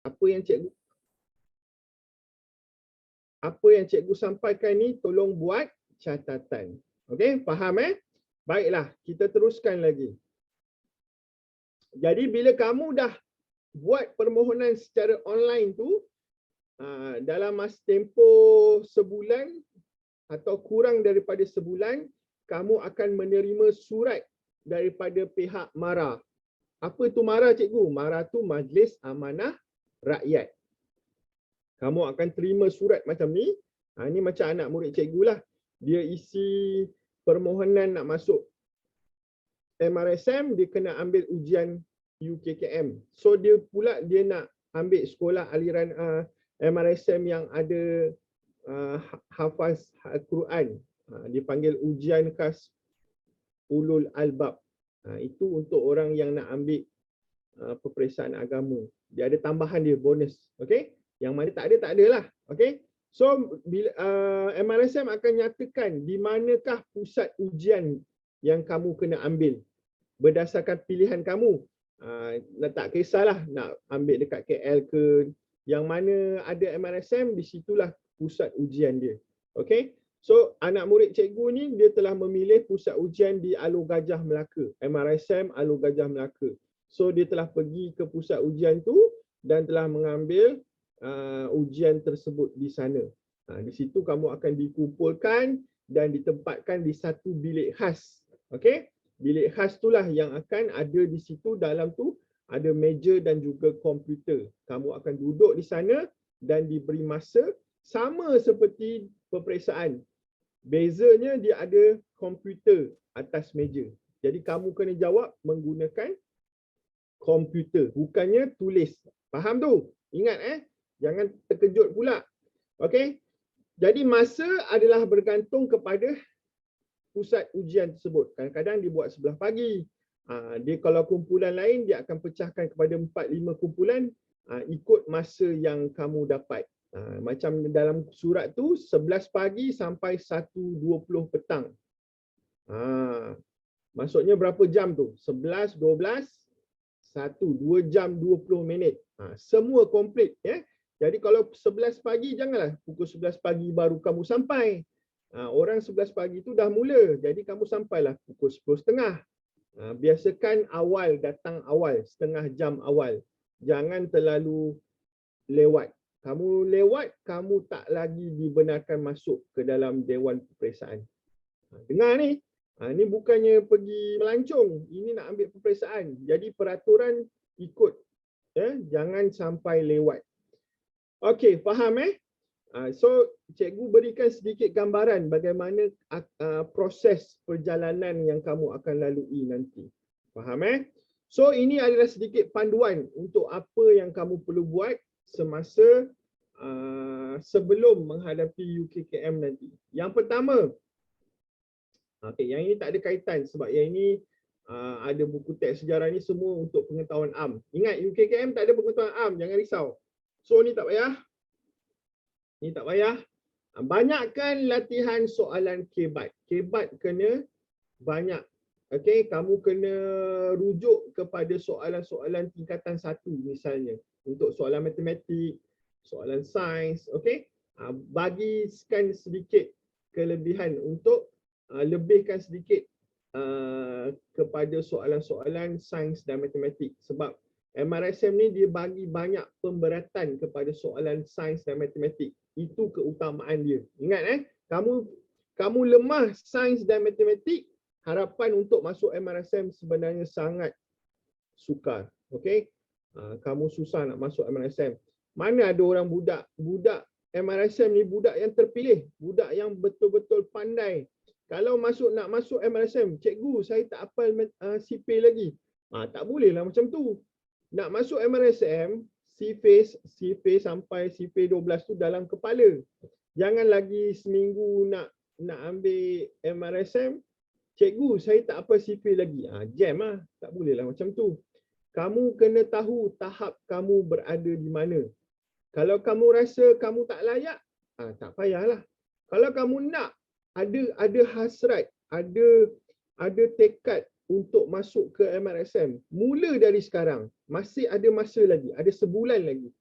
Apa yang cikgu sampaikan ni tolong buat catatan. Okey, faham Baiklah, kita teruskan lagi. Jadi bila kamu dah buat permohonan secara online tu, dalam masa tempoh sebulan atau kurang daripada sebulan, kamu akan menerima surat daripada pihak MARA. Apa tu MARA, cikgu? MARA tu Majlis Amanah Rakyat. Kamu akan terima surat macam ni. Ni macam anak murid cikgu lah. Dia isi permohonan nak masuk MRSM, dia kena ambil ujian UKKM. So dia nak ambil sekolah aliran MRSM yang ada hafaz Al-Quran. Dipanggil ujian khas ulul albab. Itu untuk orang yang nak ambil peperiksaan agama. Dia ada tambahan dia, bonus. Okay? Yang mana tak ada lah. Okay? So bila MRSM akan nyatakan di manakah pusat ujian yang kamu kena ambil berdasarkan pilihan kamu. Tak kisahlah nak ambil dekat KL ke, yang mana ada MRSM, di situlah pusat ujian dia. Okay? So anak murid cikgu ni dia telah memilih pusat ujian di Alor Gajah Melaka, MRSM Alor Gajah Melaka. So dia telah pergi ke pusat ujian tu dan telah mengambil ujian tersebut di sana. Di situ kamu akan dikumpulkan dan ditempatkan di satu bilik khas. Okay? Bilik khas itulah yang akan ada di situ, dalam tu ada meja dan juga komputer. Kamu akan duduk di sana dan diberi masa sama seperti peperiksaan. Bezanya dia ada komputer atas meja. Jadi kamu kena jawab menggunakan komputer, bukannya tulis. Faham tu? Ingat jangan terkejut pula. Okey? Jadi masa adalah bergantung kepada pusat ujian tersebut. Kadang-kadang dibuat sebelah pagi. Dia kalau kumpulan lain, dia akan pecahkan kepada 4-5 kumpulan ikut masa yang kamu dapat. Macam dalam surat tu, 11 pagi sampai 1.20 petang. Maksudnya berapa jam tu? 11, 12, 2 jam 20 minit. Semua komplit. Jadi kalau 11 pagi, janganlah pukul 11 pagi baru kamu sampai. Orang 11 pagi tu dah mula. Jadi kamu sampailah pukul 10.30. Biasakan datang awal, setengah jam awal. Jangan terlalu lewat. Kamu lewat, kamu tak lagi dibenarkan masuk ke dalam Dewan Peperiksaan. Dengar ni. Ni bukannya pergi melancong. Ini nak ambil peperiksaan. Jadi peraturan ikut. Jangan sampai lewat. Okey, faham So, cikgu berikan sedikit gambaran bagaimana proses perjalanan yang kamu akan lalui nanti. Faham So, ini adalah sedikit panduan untuk apa yang kamu perlu buat semasa sebelum menghadapi UKKM nanti. Yang pertama, yang ini tak ada kaitan sebab yang ini ada buku teks sejarah ni semua untuk pengetahuan am. Ingat, UKKM tak ada pengetahuan am, jangan risau. So, ni tak payah. Banyakkan latihan soalan kebat. Kebat kena banyak. Okey, kamu kena rujuk kepada soalan-soalan tingkatan 1 misalnya. Untuk soalan matematik, soalan sains, okey. Bagikan sedikit kelebihan untuk lebihkan sedikit kepada soalan-soalan sains dan matematik. Sebab MRSM ni dia bagi banyak pemberatan kepada soalan sains dan matematik. Itu keutamaan dia. Ingat kamu lemah sains dan matematik, harapan untuk masuk MRSM sebenarnya sangat sukar. Okey? Kamu susah nak masuk MRSM. Mana ada orang budak MRSM ni budak yang terpilih, budak yang betul-betul pandai. Kalau nak masuk MRSM, cikgu saya tak hafal CP lagi. Tak boleh lah macam tu. Nak masuk MRSM, CP sampai CP 12 tu dalam kepala. Jangan lagi seminggu nak ambil MRSM, cikgu saya tak apa CP lagi. Jam lah. Tak boleh lah macam tu. Kamu kena tahu tahap kamu berada di mana. Kalau kamu rasa kamu tak layak, tak payahlah. Kalau kamu nak, ada hasrat, ada tekad untuk masuk ke MRSM, mula dari sekarang. Masih ada masa lagi, ada sebulan lagi.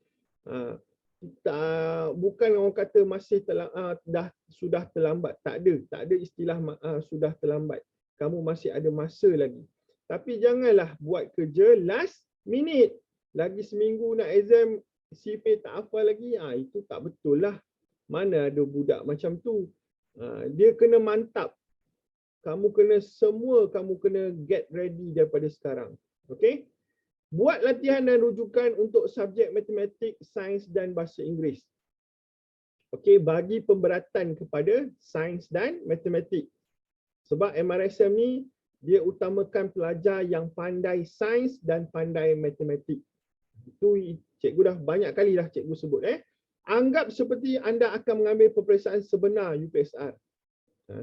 Bukan orang kata masih sudah terlambat. Tak ada istilah sudah terlambat. Kamu masih ada masa lagi. Tapi janganlah buat kerja last minute. Lagi seminggu nak exam, CP tak hafal lagi. Itu tak betul lah. Mana ada budak macam tu. Dia kena mantap. Kamu kena get ready daripada sekarang. Okay? Buat latihan dan rujukan untuk subjek matematik, sains dan bahasa Inggeris. Okey, bagi pemberatan kepada sains dan matematik. Sebab MRSM ni dia utamakan pelajar yang pandai sains dan pandai matematik. Itu cikgu dah banyak kali dah cikgu sebut. Anggap seperti anda akan mengambil peperiksaan sebenar UPSR.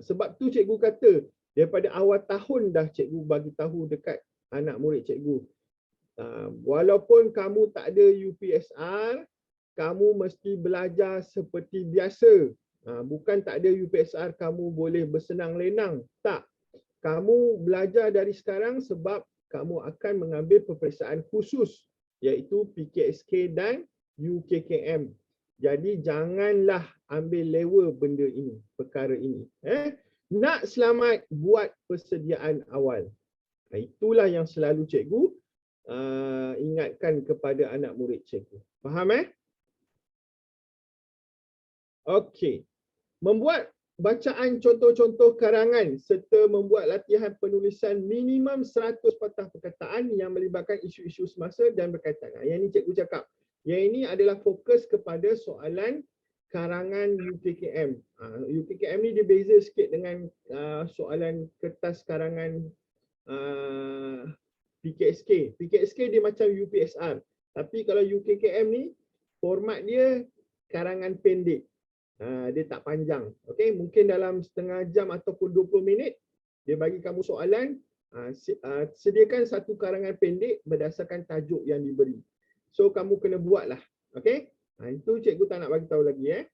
Sebab tu cikgu kata daripada awal tahun dah cikgu bagi tahu dekat anak murid cikgu. Walaupun kamu tak ada UPSR, kamu mesti belajar seperti biasa. Bukan tak ada UPSR kamu boleh bersenang lenang. Tak. Kamu belajar dari sekarang sebab kamu akan mengambil peperiksaan khusus iaitu PKSK dan UKKM. Jadi janganlah ambil lewa benda ini, perkara ini. Nak selamat, buat persediaan awal. Itulah yang selalu cikgu ingatkan kepada anak murid cikgu. Faham Okey. Membuat bacaan contoh-contoh karangan serta membuat latihan penulisan minimum 100 patah perkataan yang melibatkan isu-isu semasa dan berkaitan. Yang ini cikgu cakap. Yang ini adalah fokus kepada soalan karangan UKKM. UKKM ni dia beza sikit dengan soalan kertas karangan PKSK. PKSK dia macam UPSR. Tapi kalau UKKM ni, format dia karangan pendek. Dia tak panjang. Okay? Mungkin dalam setengah jam ataupun 20 minit, dia bagi kamu soalan, sediakan satu karangan pendek berdasarkan tajuk yang diberi. So, kamu kena buatlah. Okay? Itu cikgu tak nak bagi tahu lagi.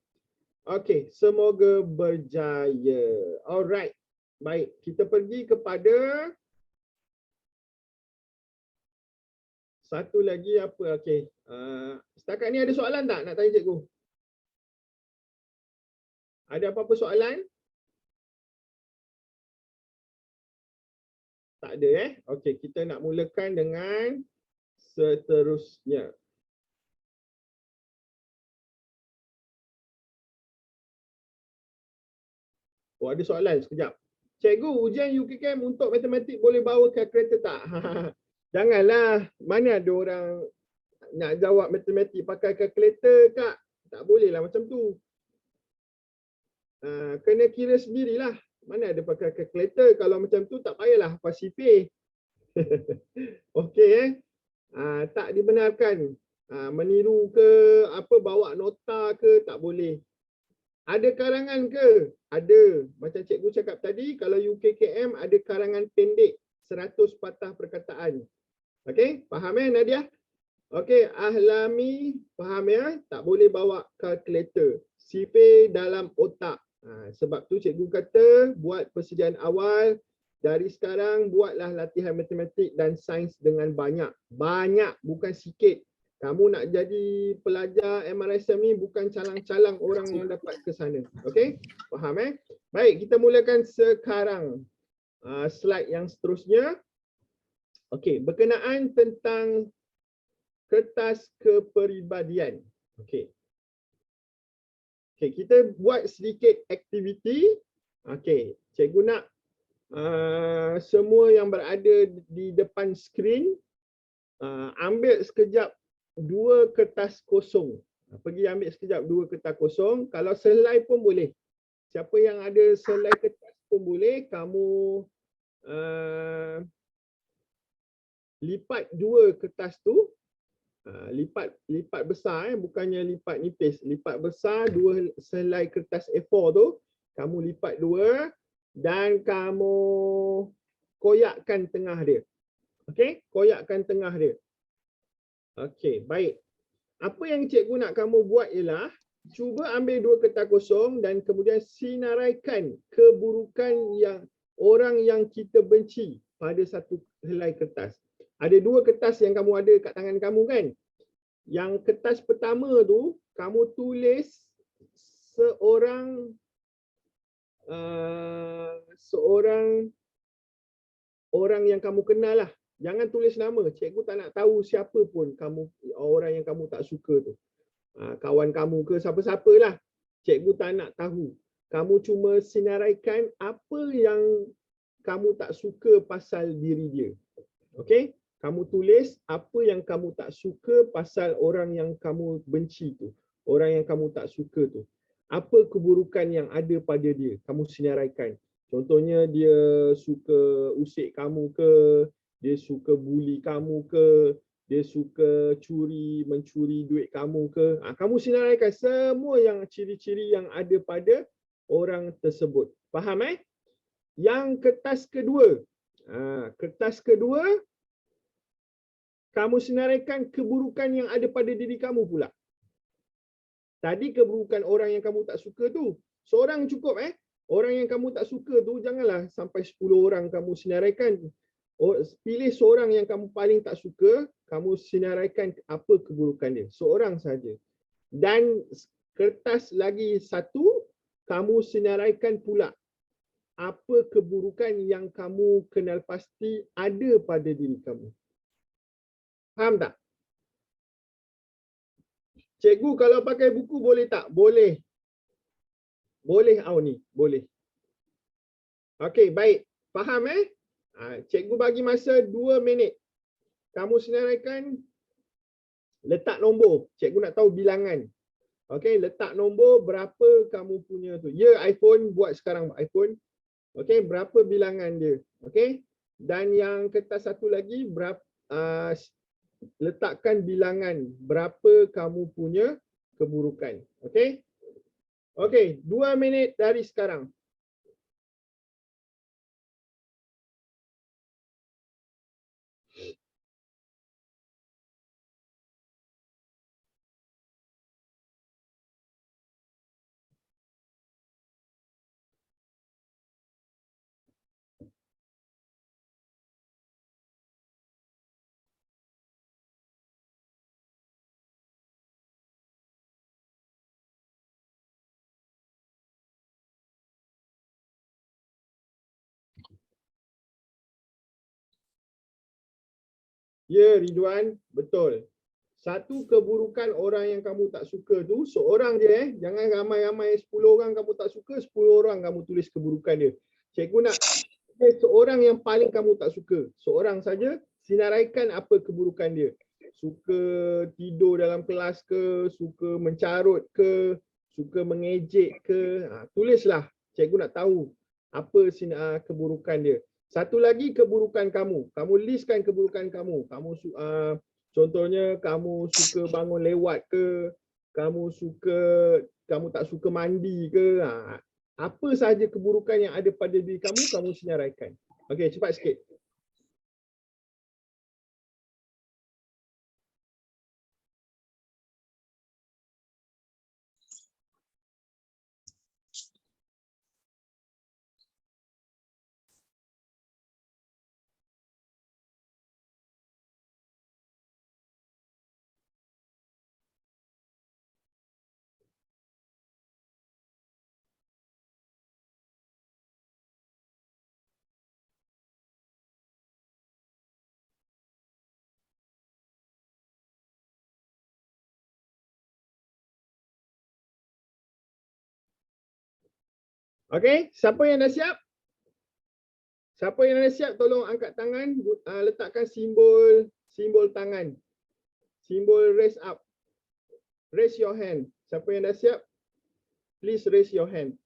Okay, semoga berjaya. Alright. Baik, kita pergi kepada satu lagi apa? Okey. Setakat ni ada soalan tak nak tanya cikgu? Ada apa-apa soalan? Tak ada Okey, kita nak mulakan dengan seterusnya. Oh, ada soalan sekejap. Cikgu, ujian UKKM untuk matematik boleh bawa kalkulator tak? Janganlah. Mana ada orang nak jawab matematik pakai kalkulator, Kak? Tak boleh lah macam tu. Kena kira sendirilah. Mana ada pakai kalkulator. Kalau macam tu tak payahlah hafal sifir. Okey tak dibenarkan. Meniru ke, bawa nota ke, tak boleh. Ada karangan ke? Ada. Macam cikgu cakap tadi, kalau UKKM ada karangan pendek 100 patah perkataan. Okey, faham Nadia? Okey, Ahlami faham tak boleh bawa kalkulator. Sifir dalam otak. Sebab tu cikgu kata buat persediaan awal dari sekarang, buatlah latihan matematik dan sains dengan banyak. Banyak, bukan sikit. Kamu nak jadi pelajar MRSM ni bukan calang-calang orang yang dapat ke sana. Okey? Faham Baik, kita mulakan sekarang. Slide yang seterusnya. Okey, berkenaan tentang kertas kepribadian. Okey. Okey, kita buat sedikit aktiviti. Okey, cikgu nak semua yang berada di depan skrin ambil sekejap 2 kertas kosong. Pergi ambil sekejap 2 kertas kosong. Kalau selai pun boleh. Siapa yang ada selai kertas pun boleh. Kamu lipat 2 kertas tu. Lipat besar bukannya lipat nipis. Lipat besar 2 selai kertas A4 tu. Kamu lipat 2 dan kamu koyakkan tengah dia. Okey, koyakkan tengah dia. Okey, baik. Apa yang cikgu nak kamu buat ialah cuba ambil 2 kertas kosong dan kemudian sinaraikan keburukan yang orang yang kita benci pada satu helai kertas. Ada 2 kertas yang kamu ada kat tangan kamu kan? Yang kertas pertama tu, kamu tulis seorang orang yang kamu kenal lah. Jangan tulis nama. Cikgu tak nak tahu siapa pun kamu, orang yang kamu tak suka tu. Kawan kamu ke siapa-siapalah. Cikgu tak nak tahu. Kamu cuma senaraikan apa yang kamu tak suka pasal diri dia. Okey? Kamu tulis apa yang kamu tak suka pasal orang yang kamu benci tu. Orang yang kamu tak suka tu. Apa keburukan yang ada pada dia? Kamu senaraikan. Contohnya dia suka usik kamu ke, dia suka bully kamu ke, dia suka mencuri duit kamu ke. Kamu senaraikan semua yang ciri-ciri yang ada pada orang tersebut. Faham Yang kertas kedua. Kertas kedua, kamu senaraikan keburukan yang ada pada diri kamu pula. Tadi keburukan orang yang kamu tak suka tu, seorang cukup Orang yang kamu tak suka tu janganlah sampai 10 orang kamu senaraikan. Pilih seorang yang kamu paling tak suka, kamu senaraikan apa keburukan dia. Seorang saja. Dan kertas lagi satu, kamu senaraikan pula apa keburukan yang kamu kenal pasti ada pada diri kamu. Faham tak? Cikgu kalau pakai buku boleh tak? Boleh. Boleh Auni, boleh. Okey, baik. Faham Cikgu bagi masa 2 minit. Kamu senaraikan, letak nombor. Cikgu nak tahu bilangan. Okey, letak nombor berapa kamu punya tu. Ya, iPhone buat sekarang iPhone. Okey, berapa bilangan dia. Okey. Dan yang kertas satu lagi, letakkan bilangan berapa kamu punya keburukan. Okey. Okey, 2 minit dari sekarang. Ya, Ridwan, betul. Satu keburukan orang yang kamu tak suka tu, seorang je Jangan ramai-ramai 10 orang kamu tak suka, 10 orang kamu tulis keburukan dia. Cikgu nak seorang yang paling kamu tak suka. Seorang saja, senaraikan apa keburukan dia. Suka tidur dalam kelas ke, suka mencarut ke, suka mengejek ke. Tulislah. Cikgu nak tahu apa keburukan dia. Satu lagi keburukan kamu. Kamu listkan keburukan kamu. Contohnya kamu suka bangun lewat ke, kamu tak suka mandi ke. Apa sahaja keburukan yang ada pada diri kamu, kamu senaraikan. Okey, cepat sikit. Okey, siapa yang dah siap? Siapa yang dah siap tolong angkat tangan, letakkan simbol tangan. Simbol raise up. Raise your hand. Siapa yang dah siap? Please raise your hand.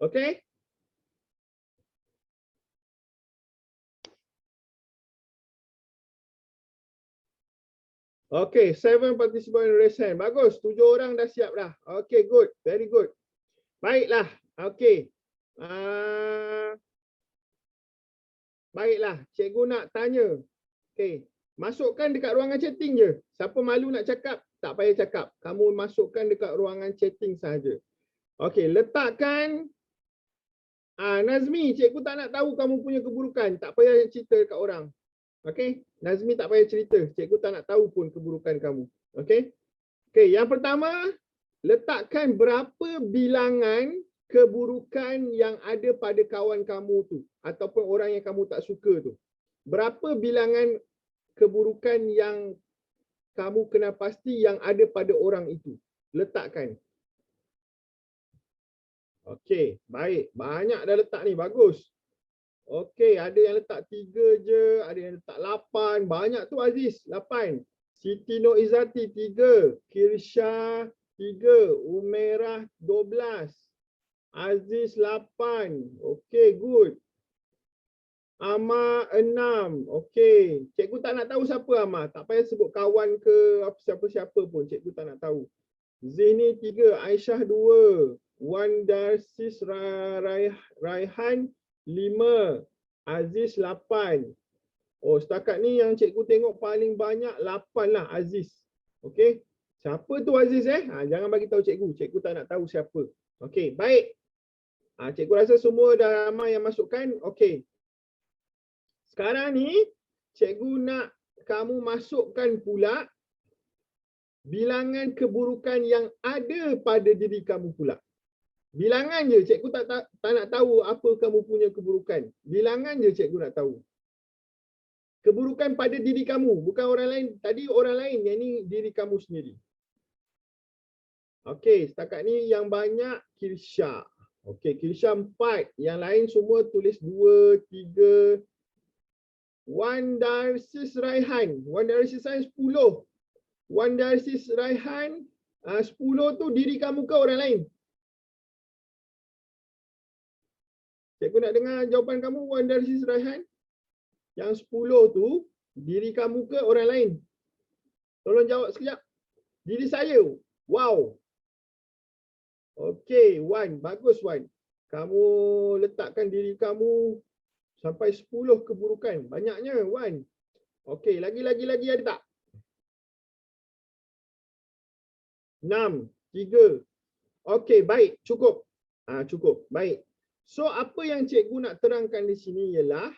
Okey? Okey, 7 participants raise hand. Bagus, 7 orang dah siap dah. Okey, good. Very good. Baiklah. Okey. Baiklah, cikgu nak tanya. Okey. Masukkan dekat ruangan chatting je. Siapa malu nak cakap, tak payah cakap. Kamu masukkan dekat ruangan chatting sahaja. Okey, letakkan Nazmi, cikgu tak nak tahu kamu punya keburukan. Tak payah cerita dekat orang. Okey? Nazmi tak payah cerita. Cikgu tak nak tahu pun keburukan kamu. Okey? Okey, yang pertama, letakkan berapa bilangan keburukan yang ada pada kawan kamu tu ataupun orang yang kamu tak suka tu. Berapa bilangan keburukan yang kamu kenal pasti yang ada pada orang itu. Letakkan. Okey, baik. Banyak dah letak ni, bagus. Okey, ada yang letak 3 je, ada yang letak 8. Banyak tu Aziz, 8. Siti Noizati 3, Kirsha 3, Umairah 12. Aziz 8. Okey, good. Amar 6. Okey. Cikgu tak nak tahu siapa Amar. Tak payah sebut kawan ke siapa-siapa pun. Cikgu tak nak tahu. Zini 3. Aisyah 2. Wan Darsis Raihan 5. Aziz 8. Oh, setakat ni yang cikgu tengok paling banyak 8 lah Aziz. Okey. Siapa tu Aziz jangan bagi tahu cikgu. Cikgu tak nak tahu siapa. Okey, baik. Cikgu rasa semua dah ramai yang masukkan. Okey. Sekarang ni, cikgu nak kamu masukkan pula bilangan keburukan yang ada pada diri kamu pula. Bilangan je, cikgu tak nak tahu apa kamu punya keburukan. Bilangan je cikgu nak tahu. Keburukan pada diri kamu, bukan orang lain. Tadi orang lain, yang ni diri kamu sendiri. Okey, setakat ni yang banyak Kirsha. Okey, Kirsha 4. Yang lain semua tulis 2, 3. Wan Darsis Raihan. Wan Darsis Raihan 10. Wan Darsis Raihan 10 tu diri kamu ke orang lain? Cikgu nak dengar jawapan kamu, Wan Darsis Raihan. Yang 10 tu diri kamu ke orang lain? Tolong jawab sekejap. Diri saya. Wow. Okey, Wan. Bagus, Wan. Kamu letakkan diri kamu sampai 10 keburukan. Banyaknya, Wan. Okey, lagi ada tak? 6, 3. Okey, baik. Cukup. Cukup. Baik. So, apa yang cikgu nak terangkan di sini ialah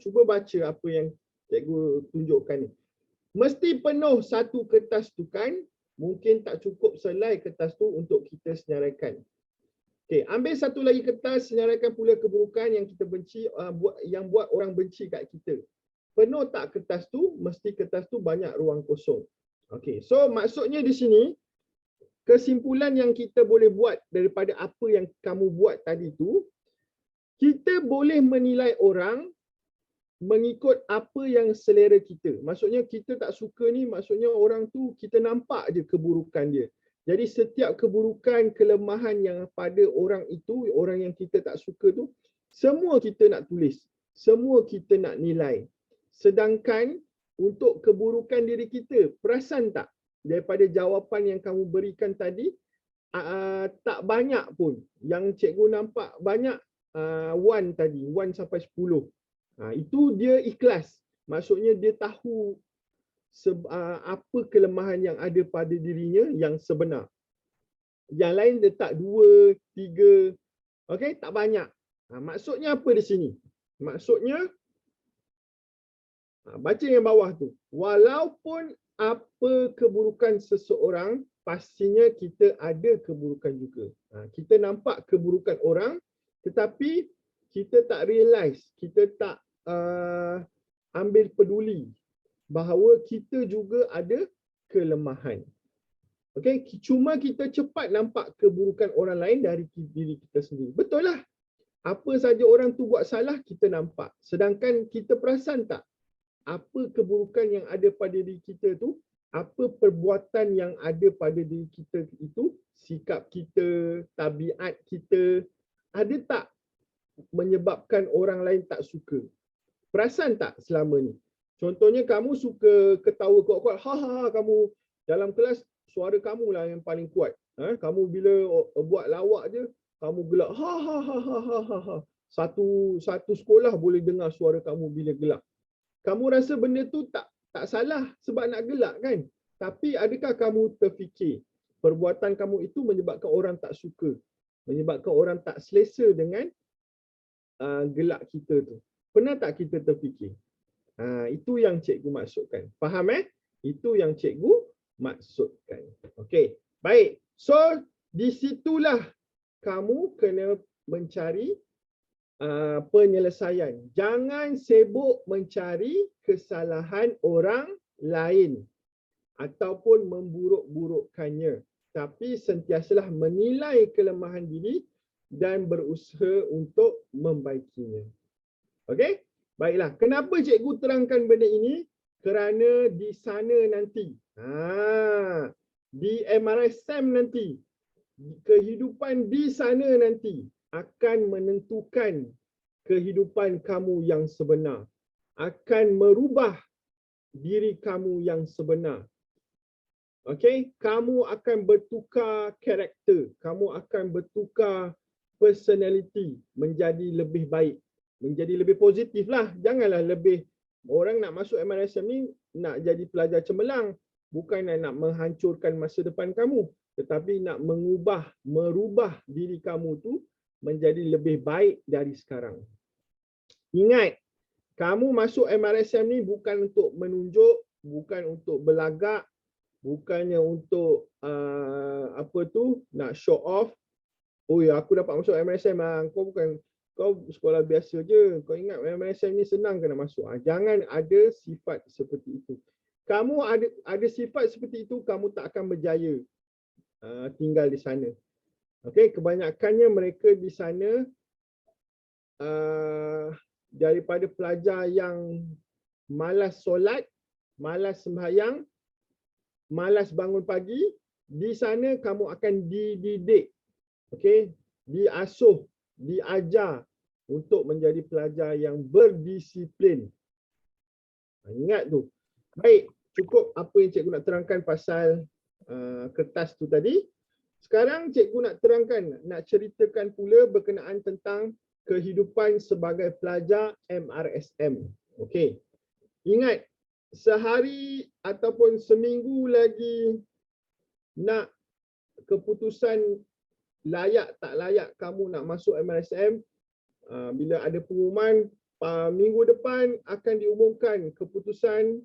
cuba baca apa yang cikgu tunjukkan ni. Mesti penuh satu kertas tu kan? Mungkin tak cukup selai kertas tu untuk kita senaraikan. Okey, ambil satu lagi kertas, senaraikan pula keburukan yang kita benci, yang buat orang benci kat kita. Penuh tak kertas tu? Mesti kertas tu banyak ruang kosong. Okey, so maksudnya di sini, kesimpulan yang kita boleh buat daripada apa yang kamu buat tadi tu, kita boleh menilai orang mengikut apa yang selera kita. Maksudnya kita tak suka ni, maksudnya orang tu kita nampak je keburukan dia. Jadi setiap keburukan, kelemahan yang pada orang itu, orang yang kita tak suka tu, semua kita nak tulis. Semua kita nak nilai. Sedangkan untuk keburukan diri kita, perasan tak? Daripada jawapan yang kamu berikan tadi, tak banyak pun. Yang cikgu nampak banyak 1 tadi, 1 sampai 10. Itu dia ikhlas. Maksudnya dia tahu apa kelemahan yang ada pada dirinya yang sebenar. Yang lain letak 2, 3. Okey, tak banyak. Maksudnya apa di sini? Maksudnya, baca yang bawah tu. Walaupun apa keburukan seseorang, pastinya kita ada keburukan juga. Kita nampak keburukan orang, tetapi kita tak realize, kita tak ambil peduli bahawa kita juga ada kelemahan. Okey, cuma kita cepat nampak keburukan orang lain dari diri kita sendiri. Betul lah. Apa saja orang tu buat salah, kita nampak. Sedangkan kita perasan tak? Apa keburukan yang ada pada diri kita tu, apa perbuatan yang ada pada diri kita itu, sikap kita, tabiat kita, ada tak menyebabkan orang lain tak suka? Perasan tak selama ni? Contohnya kamu suka ketawa kuat-kuat, kamu dalam kelas suara kamu lah yang paling kuat. Kamu bila buat lawak je, kamu gelak, Satu sekolah boleh dengar suara kamu bila gelak. Kamu rasa benda tu tak salah sebab nak gelak kan? Tapi adakah kamu terfikir perbuatan kamu itu menyebabkan orang tak suka, menyebabkan orang tak selesa dengan gelak kita tu? Pernah tak kita terfikir? Itu yang cikgu maksudkan. Faham Itu yang cikgu maksudkan. Okey. Baik. So, di situlah kamu kena mencari penyelesaian. Jangan sibuk mencari kesalahan orang lain ataupun memburuk-burukkannya. Tapi sentiasalah menilai kelemahan diri dan berusaha untuk membaikinya. Okey? Baiklah. Kenapa cikgu terangkan benda ini? Kerana di sana nanti, di MRSM nanti, kehidupan di sana nanti akan menentukan kehidupan kamu yang sebenar. Akan merubah diri kamu yang sebenar. Okey, kamu akan bertukar karakter, kamu akan bertukar personality menjadi lebih baik, menjadi lebih positif lah. Janganlah lebih, orang nak masuk MRSM ni nak jadi pelajar cemerlang, bukan nak menghancurkan masa depan kamu, tetapi nak merubah diri kamu tu menjadi lebih baik dari sekarang. Ingat, kamu masuk MRSM ni bukan untuk menunjuk, bukan untuk belagak, bukannya untuk nak show off. Oh ya, aku dapat masuk MRSM, kau sekolah biasa je. Kau ingat MRSM ni senang kena masuk. Jangan ada sifat seperti itu. Kamu ada sifat seperti itu, kamu tak akan berjaya tinggal di sana. Okey, kebanyakannya mereka di sana daripada pelajar yang malas solat, malas sembahyang, malas bangun pagi, di sana kamu akan dididik, okey, diasuh, diajar untuk menjadi pelajar yang berdisiplin. Ingat tu. Baik, cukup apa yang cikgu nak terangkan pasal kertas tu tadi. Sekarang cikgu nak terangkan, nak ceritakan pula berkenaan tentang kehidupan sebagai pelajar MRSM. Okey. Ingat, sehari ataupun seminggu lagi nak keputusan layak tak layak kamu nak masuk MRSM. Bila ada pengumuman, minggu depan akan diumumkan keputusan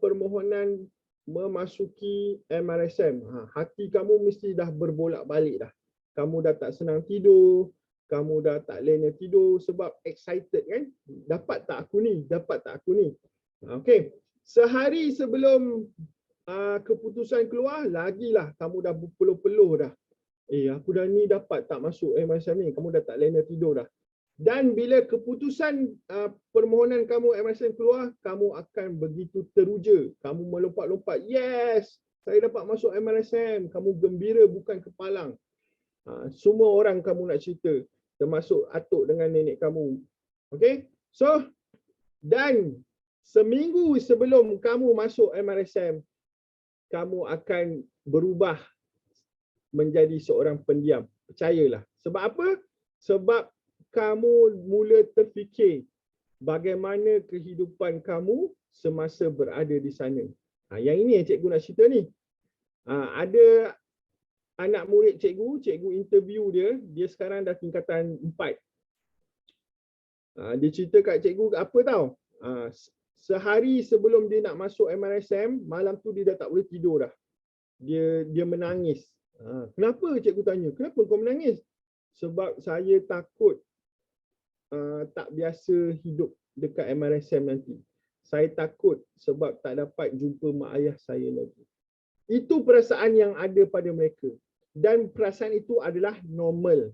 permohonan memasuki MRSM. Hati kamu mesti dah berbolak-balik dah. Kamu dah tak senang tidur, kamu dah tak lena tidur sebab excited kan? Dapat tak aku ni? Dapat tak aku ni? Okey. Sehari sebelum keputusan keluar, lagilah kamu dah berpeluh-peluh dah. Aku dah ni dapat tak masuk MRSM ni? Kamu dah tak lena tidur dah. Dan bila keputusan permohonan kamu MRSM keluar, kamu akan begitu teruja. Kamu melompat-lompat, yes, saya dapat masuk MRSM. Kamu gembira bukan kepalang. Semua orang kamu nak cerita, termasuk atuk dengan nenek kamu. Okay? So, dan seminggu sebelum kamu masuk MRSM, kamu akan berubah menjadi seorang pendiam. Percayalah. Sebab apa? Sebab kamu mula terfikir bagaimana kehidupan kamu semasa berada di sana. Yang ini yang cikgu nak cerita ni. Ada anak murid cikgu interview dia sekarang dah tingkatan 4. Dia cerita kat cikgu apa tahu? Sehari sebelum dia nak masuk MRSM, malam tu dia dah tak boleh tidur dah. Dia menangis. Kenapa cikgu tanya? Kenapa kau menangis? Sebab saya takut tak biasa hidup dekat MRSM nanti. Saya takut sebab tak dapat jumpa mak ayah saya lagi. Itu perasaan yang ada pada mereka. Dan perasaan itu adalah normal.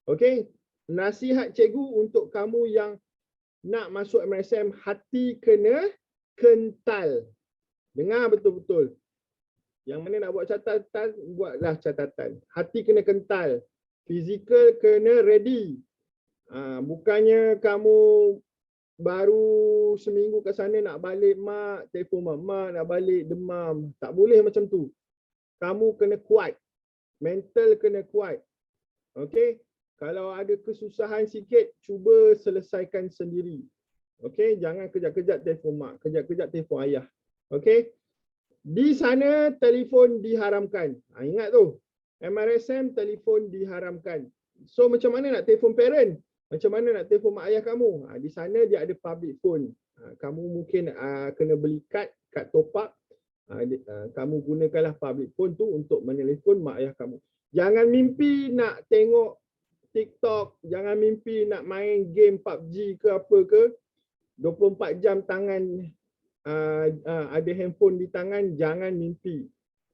Okey? Nasihat cikgu untuk kamu yang nak masuk MRSM, hati kena kental. Dengar betul-betul. Yang mana nak buat catatan, buatlah catatan. Hati kena kental. Fizikal kena ready. Bukannya kamu baru seminggu kat sana nak balik mak, telefon mak nak balik demam. Tak boleh macam tu. Kamu kena kuat. Mental kena kuat. Okey? Kalau ada kesusahan sikit, cuba selesaikan sendiri. Okey, jangan kejap-kejap telefon mak, kejap-kejap telefon ayah. Okey. Di sana telefon diharamkan. Ingat tu. MRSM telefon diharamkan. So macam mana nak telefon parent? Macam mana nak telefon mak ayah kamu? Di sana dia ada public phone. Kamu mungkin kena beli kad top up. Kamu gunakanlah public phone tu untuk menelpon mak ayah kamu. Jangan mimpi nak tengok TikTok, jangan mimpi nak main game PUBG ke apa ke. 24 jam tangan ada handphone di tangan, jangan mimpi.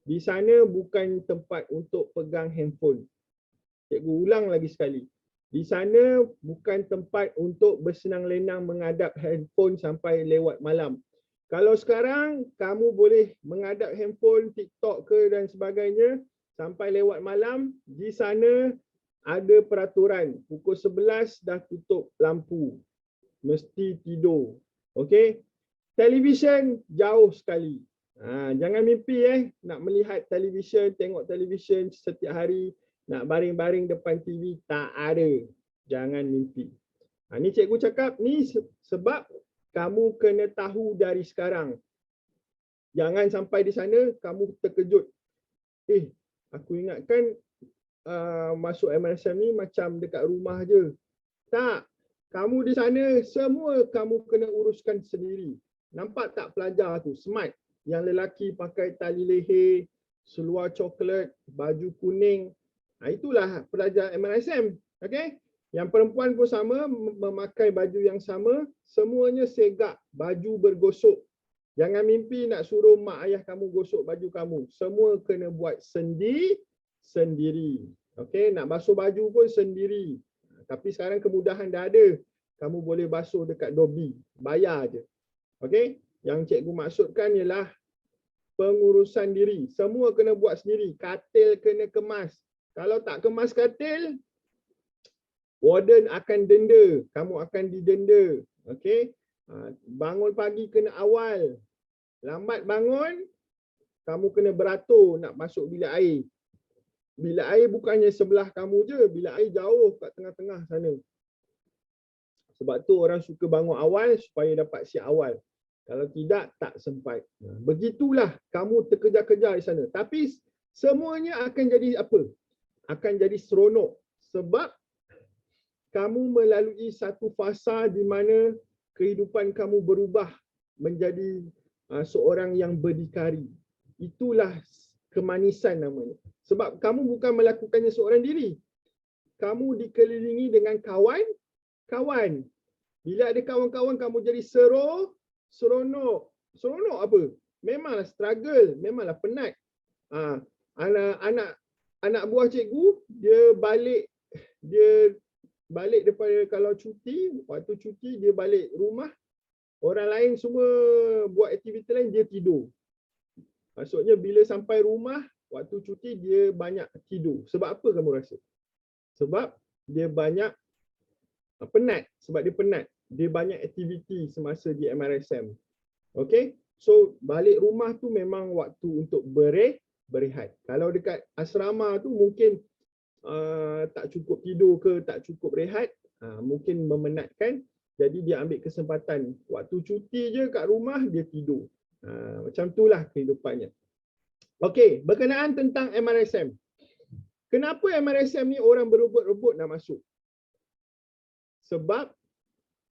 Di sana bukan tempat untuk pegang handphone. Cikgu ulang lagi sekali. Di sana bukan tempat untuk bersenang lenang menghadap handphone sampai lewat malam. Kalau sekarang kamu boleh menghadap handphone, TikTok ke dan sebagainya sampai lewat malam, di sana ada peraturan. Pukul 11 dah tutup lampu. Mesti tidur. Okey? Televisyen jauh sekali. Jangan mimpi nak melihat televisyen, tengok televisyen setiap hari, nak baring-baring depan TV, tak ada. Jangan mimpi. Ni cikgu cakap ni sebab kamu kena tahu dari sekarang. Jangan sampai di sana kamu terkejut. Aku ingatkan masuk MRSM ni macam dekat rumah je. Tak. Kamu di sana semua kamu kena uruskan sendiri. Nampak tak pelajar tu smart? Yang lelaki pakai tali leher, seluar coklat, baju kuning. Itulah pelajar MRSM. Okay? Yang perempuan pun sama, memakai baju yang sama. Semuanya segak, baju bergosok. Jangan mimpi nak suruh mak ayah kamu gosok baju kamu. Semua kena buat sendiri. Okay? Nak basuh baju pun sendiri. Tapi sekarang kemudahan dah ada. Kamu boleh basuh dekat Dobby. Bayar je. Okay? Yang cikgu maksudkan ialah pengurusan diri. Semua kena buat sendiri. Katil kena kemas. Kalau tak kemas katil, warden akan denda. Kamu akan didenda. Okay? Bangun pagi kena awal. Lambat bangun, kamu kena beratur nak masuk bilik air. Bilik air bukannya sebelah kamu je. Bilik air jauh kat tengah-tengah sana. Sebab tu orang suka bangun awal supaya dapat siap awal. Kalau tidak, tak sempat. Begitulah kamu terkejar-kejar di sana. Tapi semuanya akan jadi apa? Akan jadi seronok. Sebab kamu melalui satu fasa di mana kehidupan kamu berubah menjadi seorang yang berdikari. Itulah kemanisan namanya. Sebab kamu bukan melakukannya seorang diri. Kamu dikelilingi dengan kawan. Bila ada kawan-kawan, kamu jadi seronok. Seronok apa? Memanglah struggle, memanglah penat. Anak buah cikgu, dia balik daripada kalau cuti, waktu cuti dia balik rumah. Orang lain semua buat aktiviti lain, dia tidur. Maksudnya bila sampai rumah, waktu cuti dia banyak tidur. Sebab apa kamu rasa? Sebab dia banyak penat. Sebab dia penat. Dia banyak aktiviti semasa di MRSM. Okay? So balik rumah tu memang waktu untuk berehat. Kalau dekat asrama tu mungkin tak cukup tidur ke, tak cukup rehat, mungkin memenatkan. Jadi dia ambil kesempatan. Waktu cuti je kat rumah, dia tidur. Macam itulah kehidupannya. Okey, berkenaan tentang MRSM. Kenapa MRSM ni orang berebut-rebut nak masuk? Sebab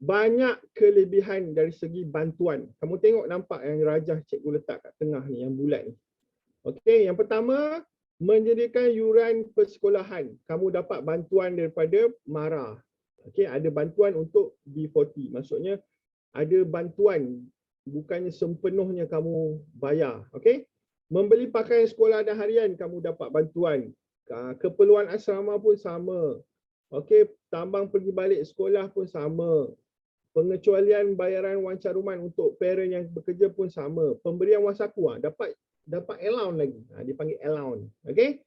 banyak kelebihan dari segi bantuan. Kamu tengok nampak yang rajah cikgu letak kat tengah ni, yang bulat ni. Okey, yang pertama, menyediakan yuran persekolahan. Kamu dapat bantuan daripada MARA. Okey, ada bantuan untuk B40. Maksudnya ada bantuan, bukannya sepenuhnya kamu bayar. Okey? Membeli pakaian sekolah dan harian, kamu dapat bantuan. Keperluan asrama pun sama. Okey, tambang pergi balik sekolah pun sama. Pengecualian bayaran wang caruman untuk parent yang bekerja pun sama. Pemberian wang saku, dapat allowance lagi. Dipanggil allowance. Okey?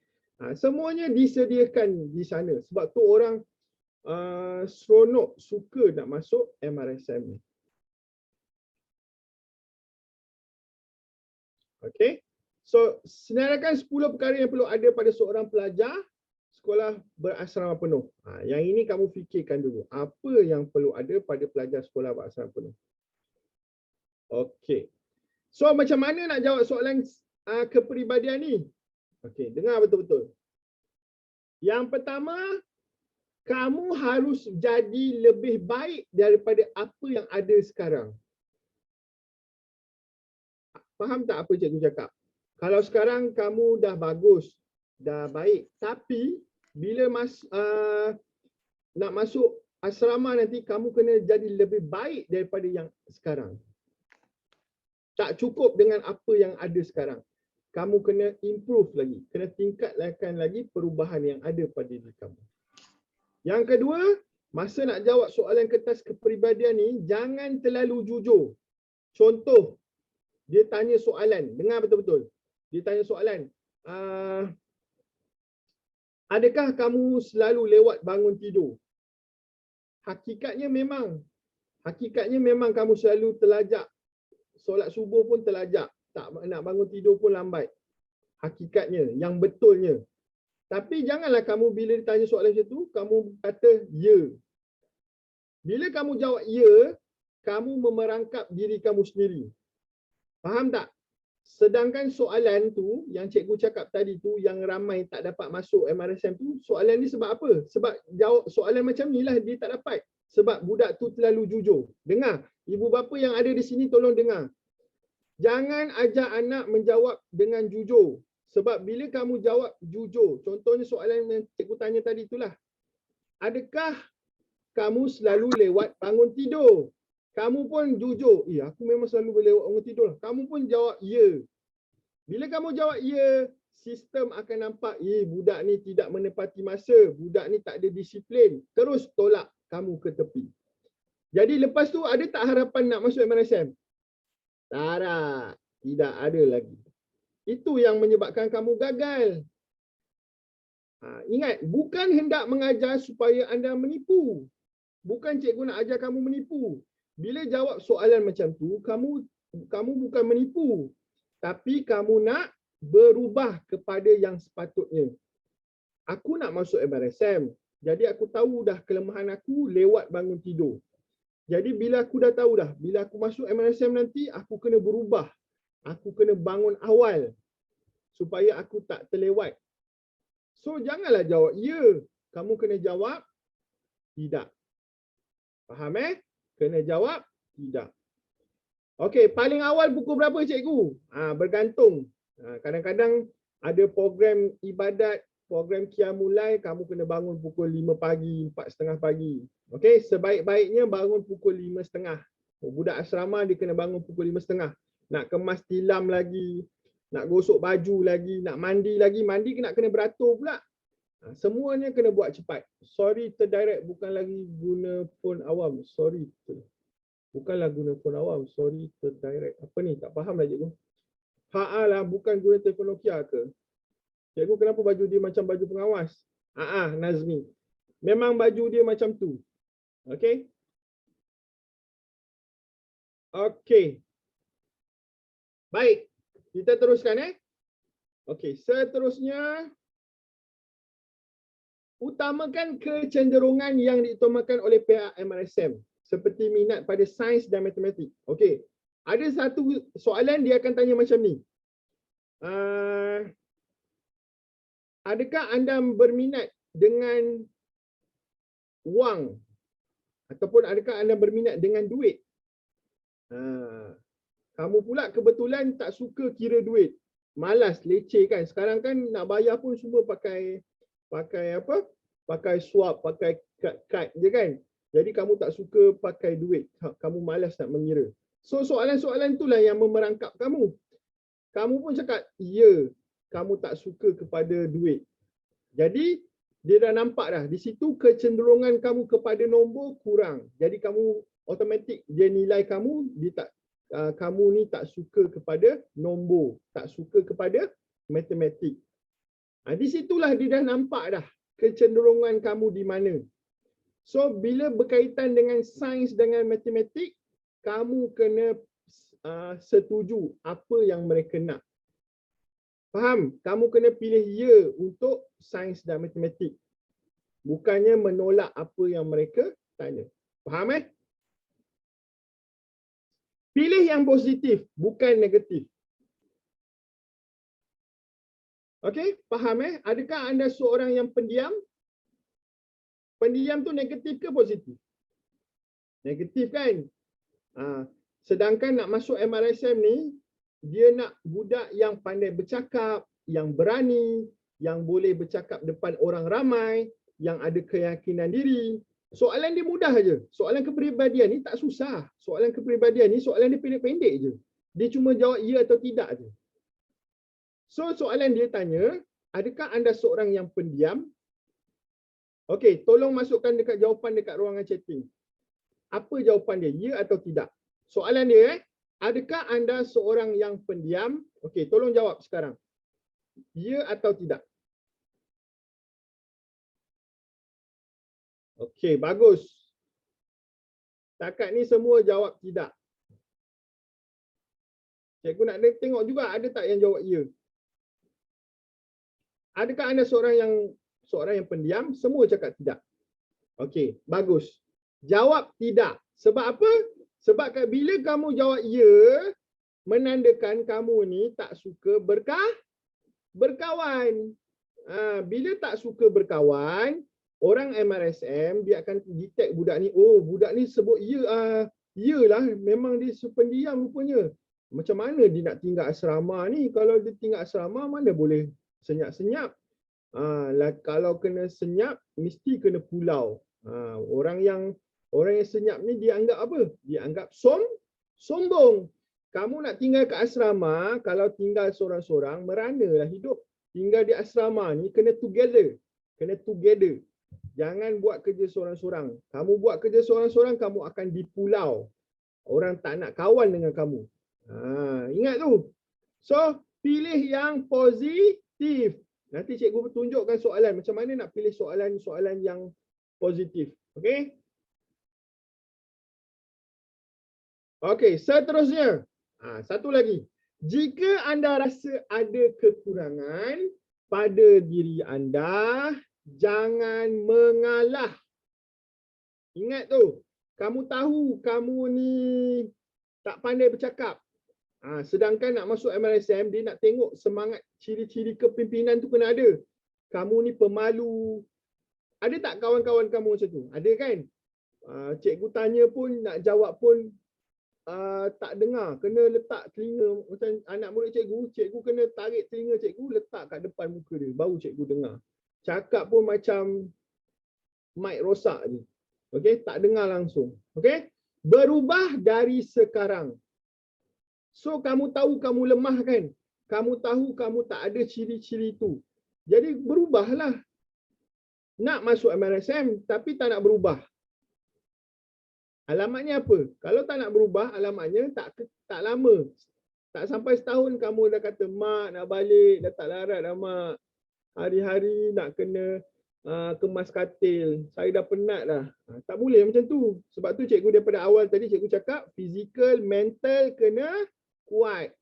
Semuanya disediakan di sana. Sebab tu orang seronok, suka nak masuk MRSM ni. Okay. So, senaraikan 10 perkara yang perlu ada pada seorang pelajar sekolah berasrama penuh. Yang ini kamu fikirkan dulu. Apa yang perlu ada pada pelajar sekolah berasrama penuh? Okey. So macam mana nak jawab soalan kepribadian ni? Okey, dengar betul-betul. Yang pertama, kamu harus jadi lebih baik daripada apa yang ada sekarang. Faham tak apa cikgu cakap? Kalau sekarang kamu dah bagus, dah baik, tapi bila nak masuk asrama nanti, kamu kena jadi lebih baik daripada yang sekarang. Tak cukup dengan apa yang ada sekarang. Kamu kena improve lagi, kena tingkatkan lagi perubahan yang ada pada diri kamu. Yang kedua, masa nak jawab soalan kertas kepribadian ni, jangan terlalu jujur. Contoh, dia tanya soalan, dengar betul-betul. Dia tanya soalan, adakah kamu selalu lewat bangun tidur? Hakikatnya memang kamu selalu terlajak. Solat subuh pun terlajak. Tak nak bangun tidur pun lambat. Hakikatnya, yang betulnya. Tapi janganlah kamu bila ditanya soalan macam tu, kamu kata ya. Bila kamu jawab ya, kamu memerangkap diri kamu sendiri. Faham tak? Sedangkan soalan tu, yang cikgu cakap tadi tu, yang ramai tak dapat masuk MRSM tu, soalan ni sebab apa? Sebab jawab soalan macam ni lah dia tak dapat. Sebab budak tu terlalu jujur. Dengar, ibu bapa yang ada di sini tolong dengar. Jangan ajar anak menjawab dengan jujur. Sebab bila kamu jawab jujur, contohnya soalan yang cikgu tanya tadi itulah. Adakah kamu selalu lewat bangun tidur? Kamu pun jujur. Aku memang selalu lewat bangun tidur. Kamu pun jawab ya. Bila kamu jawab ya, sistem akan nampak, budak ni tidak menepati masa. Budak ni tak ada disiplin. Terus tolak kamu ke tepi. Jadi lepas tu ada tak harapan nak masuk MRSM? Tak, tidak ada lagi. Itu yang menyebabkan kamu gagal. Ingat, bukan hendak mengajar supaya anda menipu. Bukan cikgu nak ajar kamu menipu. Bila jawab soalan macam tu, kamu bukan menipu. Tapi kamu nak berubah kepada yang sepatutnya. Aku nak masuk MRSM. Jadi aku tahu dah kelemahan aku lewat bangun tidur. Jadi bila aku dah tahu dah, bila aku masuk MRSM nanti, aku kena berubah. Aku kena bangun awal supaya aku tak terlewat. So janganlah jawab ya. Kamu kena jawab tidak. Faham Kena jawab tidak. Okey, paling awal pukul berapa cikgu? Bergantung. Kadang-kadang ada program ibadat, program Qiyamul, kamu kena bangun pukul 5 pagi, 4:30 pagi. Okey, sebaik-baiknya bangun pukul 5:30. Budak asrama dia kena bangun pukul 5:30. Nak kemas tilam lagi, nak gosok baju lagi, nak mandi lagi. Mandi kena beratur pula. Semuanya kena buat cepat. Sorry terdirect, bukan lagi guna phone awam. Sorry. Bukanlah guna phone awam. Sorry terdirect. Apa ni? Tak faham lah cikgu. Lah, bukan guna telefon Nokia ke? Cikgu, kenapa baju dia macam baju pengawas? Nazmi. Memang baju dia macam tu. Okey? Okey. Baik. Kita teruskan Okey, seterusnya utamakan kecenderungan yang diutamakan oleh pihak MRSM seperti minat pada sains dan matematik. Okey. Ada satu soalan dia akan tanya macam ni. Adakah anda berminat dengan wang ataupun adakah anda berminat dengan duit? Kamu pula kebetulan tak suka kira duit. Malas, leceh kan. Sekarang kan nak bayar pun semua pakai apa? Pakai swap, pakai kad je kan. Jadi kamu tak suka pakai duit. Kamu malas nak mengira. So soalan-soalan itulah yang memerangkap kamu. Kamu pun cakap, ya, kamu tak suka kepada duit. Jadi dia dah nampak dah. Di situ kecenderungan kamu kepada nombor kurang. Jadi kamu automatik dia nilai kamu, dia tak kamu ni tak suka kepada nombor, tak suka kepada matematik. Di situlah dia dah nampak dah kecenderungan kamu di mana. So bila berkaitan dengan sains dengan matematik, kamu kena setuju apa yang mereka nak. Faham? Kamu kena pilih ya untuk sains dan matematik. Bukannya menolak apa yang mereka tanya. Faham Pilih yang positif, bukan negatif. Okey, faham Adakah anda seorang yang pendiam? Pendiam tu negatif ke positif? Negatif kan? Sedangkan nak masuk MRSM ni, dia nak budak yang pandai bercakap, yang berani, yang boleh bercakap depan orang ramai, yang ada keyakinan diri. Soalan dia mudah aja. Soalan kepribadian ni tak susah. Soalan kepribadian ni soalan dia pendek-pendek je. Dia cuma jawab ya atau tidak je. So soalan dia tanya, adakah anda seorang yang pendiam? Okey, tolong masukkan dekat jawapan dekat ruangan chatting. Apa jawapan dia? Ya atau tidak? Soalan dia adakah anda seorang yang pendiam? Okey, tolong jawab sekarang. Ya atau tidak? Okey, bagus. Takat ni semua jawab tidak. Cikgu nak tengok juga ada tak yang jawab ya. Adakah anda seorang yang pendiam? Semua cakap tidak. Okey, bagus. Jawab tidak. Sebab apa? Sebab bila kamu jawab ya, menandakan kamu ni tak suka berkawan. Bila tak suka berkawan, orang MRSM dia akan detect budak ni, oh budak ni sebut ya, yalah memang dia pendiam rupanya. Macam mana dia nak tinggal asrama ni? Kalau dia tinggal asrama mana boleh senyap-senyap. Kalau kena senyap mesti kena pulau. Orang yang senyap ni dianggap apa? Dianggap sombong. Kamu nak tinggal ke asrama, kalau tinggal seorang-seorang meranalah hidup. Tinggal di asrama ni kena together. Jangan buat kerja seorang-seorang. Kamu buat kerja seorang-seorang, kamu akan dipulau. Orang tak nak kawan dengan kamu. Ingat tu. So, pilih yang positif. Nanti cikgu tunjukkan soalan. Macam mana nak pilih soalan-soalan yang positif. Okey? Okey, seterusnya. Satu lagi. Jika anda rasa ada kekurangan pada diri anda, jangan mengalah. Ingat tu. Kamu tahu kamu ni tak pandai bercakap. Sedangkan nak masuk MRSM, dia nak tengok semangat ciri-ciri kepimpinan tu kena ada. Kamu ni pemalu. Ada tak kawan-kawan kamu macam tu? Ada kan? Cikgu tanya pun, nak jawab pun tak dengar. Kena letak telinga. Macam anak murid cikgu kena tarik telinga cikgu, letak kat depan muka dia. Baru cikgu dengar. Cakap pun macam mic rosak je. Okey? Tak dengar langsung. Okey? Berubah dari sekarang. So, kamu tahu kamu lemah kan? Kamu tahu kamu tak ada ciri-ciri tu. Jadi, berubahlah. Nak masuk MRSM, tapi tak nak berubah. Alamatnya apa? Kalau tak nak berubah, alamatnya tak lama. Tak sampai setahun kamu dah kata, mak nak balik, dah tak larat dah mak. Hari-hari nak kena kemas katil. Saya dah penat dah. Tak boleh macam tu. Sebab tu cikgu daripada awal tadi cikgu cakap, physical, mental kena kuat.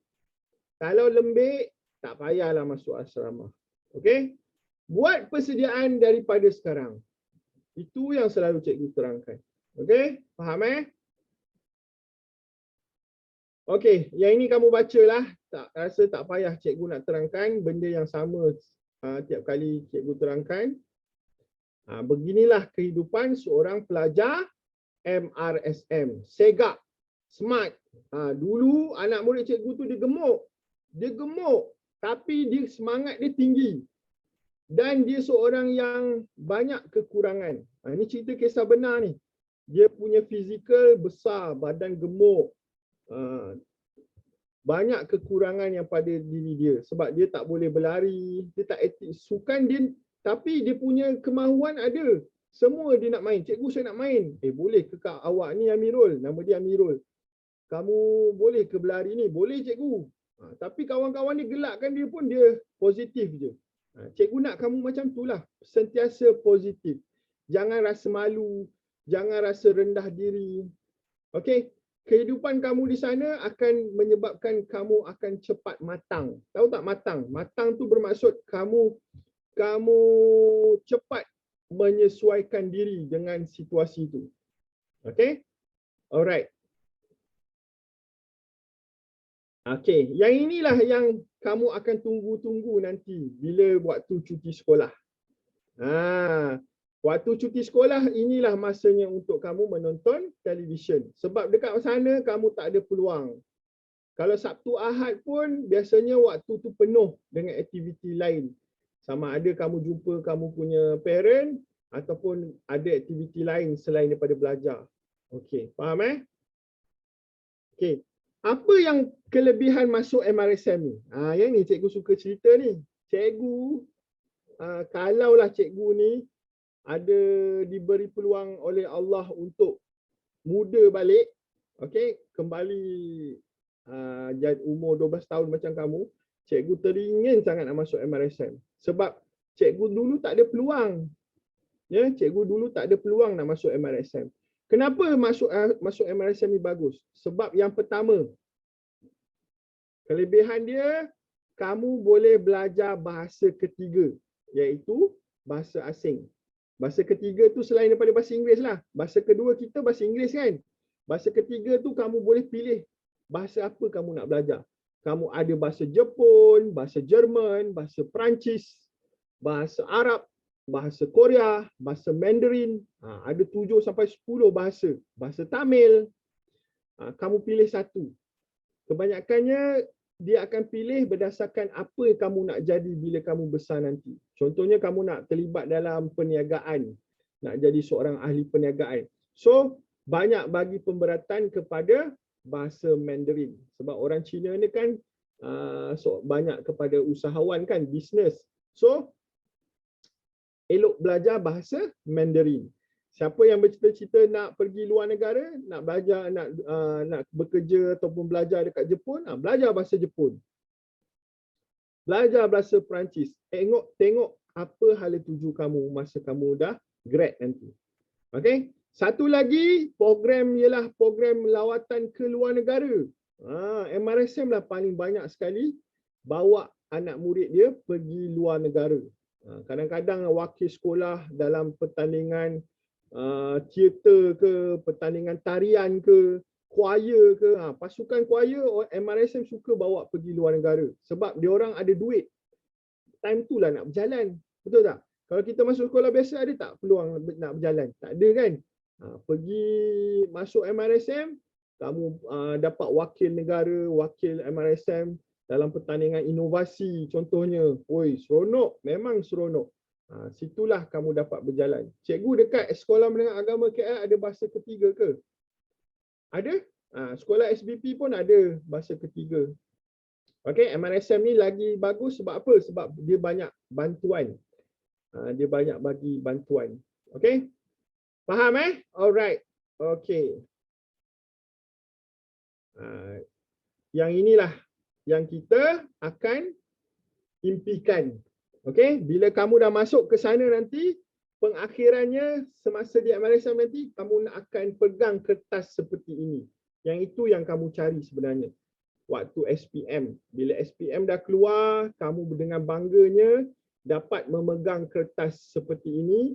Kalau lembik, tak payahlah masuk asrama. Okey? Buat persediaan daripada sekarang. Itu yang selalu cikgu terangkan. Okey? Faham Okey, yang ini kamu bacalah. Tak rasa tak payah cikgu nak terangkan benda yang sama tiap kali cikgu terangkan. Beginilah kehidupan seorang pelajar MRSM. Segak, smart. Dulu anak murid cikgu tu dia gemuk. Tapi dia semangat dia tinggi. Dan dia seorang yang banyak kekurangan. Ini cerita kisah benar ni. Dia punya fizikal besar, badan gemuk. Banyak kekurangan yang pada diri dia. Sebab dia tak boleh berlari, dia tak aktif sukan dia, tapi dia punya kemahuan ada. Semua dia nak main. Cikgu saya nak main. Boleh ke kak awak ni Amirul? Nama dia Amirul. Kamu boleh ke berlari ni? Boleh cikgu. Tapi kawan-kawan dia gelakkan dia pun dia positif je. Cikgu nak kamu macam itulah. Sentiasa positif. Jangan rasa malu. Jangan rasa rendah diri. Okey? kehidupan kamu di sana akan menyebabkan kamu akan cepat matang. Tahu tak matang? Matang tu bermaksud kamu cepat menyesuaikan diri dengan situasi itu. Okay? Alright. Okay, yang inilah yang kamu akan tunggu-tunggu nanti bila waktu cuti sekolah. Waktu cuti sekolah inilah masanya untuk kamu menonton televisyen. Sebab dekat sana kamu tak ada peluang. Kalau Sabtu Ahad pun biasanya waktu tu penuh dengan aktiviti lain. Sama ada kamu jumpa kamu punya parent ataupun ada aktiviti lain selain daripada belajar. Okey, faham Okey. Apa yang kelebihan masuk MRSM ni? Yang ni cikgu suka cerita ni. Cikgu, kalaulah cikgu ni ada diberi peluang oleh Allah untuk muda balik, okey, kembali umur 12 tahun macam kamu, cikgu teringin sangat nak masuk MRSM. Sebab cikgu dulu tak ada peluang. Ya, cikgu dulu tak ada peluang nak masuk MRSM. Kenapa masuk MRSM ni bagus? Sebab yang pertama, kelebihan dia, kamu boleh belajar bahasa ketiga, iaitu bahasa asing. Bahasa ketiga tu selain daripada bahasa Inggeris lah. Bahasa kedua kita bahasa Inggeris kan. Bahasa ketiga tu kamu boleh pilih bahasa apa kamu nak belajar. Kamu ada bahasa Jepun, bahasa Jerman, bahasa Perancis, bahasa Arab, bahasa Korea, bahasa Mandarin. Ada 7 sampai 10 bahasa. Bahasa Tamil. Kamu pilih satu. Kebanyakannya dia akan pilih berdasarkan apa kamu nak jadi bila kamu besar nanti. Contohnya kamu nak terlibat dalam perniagaan, nak jadi seorang ahli perniagaan. So, banyak bagi pemberatan kepada bahasa Mandarin. Sebab orang Cina ni kan banyak kepada usahawan kan, bisnes. So, elok belajar bahasa Mandarin. Siapa yang bercita-cita nak pergi luar negara, nak belajar, nak bekerja ataupun belajar dekat Jepun, belajar bahasa Jepun. Belajar bahasa Perancis. Tengok apa hala tuju kamu masa kamu dah grad nanti. Okey? Satu lagi program ialah program lawatan ke luar negara. MRSM lah paling banyak sekali bawa anak murid dia pergi luar negara. Kadang-kadang wakil sekolah dalam pertandingan teater ke, pertandingan tarian ke, choir ke, pasukan choir MRSM suka bawa pergi luar negara sebab dia orang ada duit. Time tu lah nak berjalan. Betul tak? Kalau kita masuk sekolah biasa ada tak peluang nak berjalan? Tak ada kan? Pergi masuk MRSM, kamu dapat wakil negara, wakil MRSM dalam pertandingan inovasi contohnya. Oi, seronok, memang seronok. Situlah kamu dapat berjalan. Cikgu dekat Sekolah Menengah Agama KL ada bahasa ketiga ke? Ada? Sekolah SBP pun ada bahasa ketiga. Okey, MRSM ni lagi bagus sebab apa? Sebab dia banyak bantuan. Dia banyak bagi bantuan. Okey? Faham Alright. Okey. Yang inilah yang kita akan impikan. Okey, bila kamu dah masuk ke sana nanti, pengakhirannya semasa di MRSM nanti, kamu akan pegang kertas seperti ini. Yang itu yang kamu cari sebenarnya. Waktu SPM. Bila SPM dah keluar, kamu dengan bangganya dapat memegang kertas seperti ini,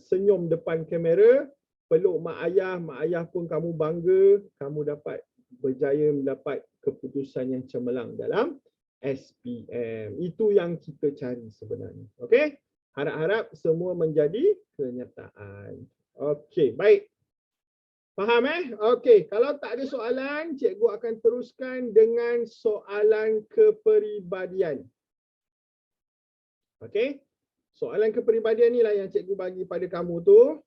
senyum depan kamera, peluk mak ayah pun kamu bangga, kamu dapat berjaya mendapat keputusan yang cemerlang dalam SPM. Itu yang kita cari sebenarnya. Okey? Harap-harap semua menjadi kenyataan. Okey, baik. Faham Okey, kalau tak ada soalan, cikgu akan teruskan dengan soalan kepribadian. Okey? Soalan kepribadian ni lah yang cikgu bagi pada kamu tu.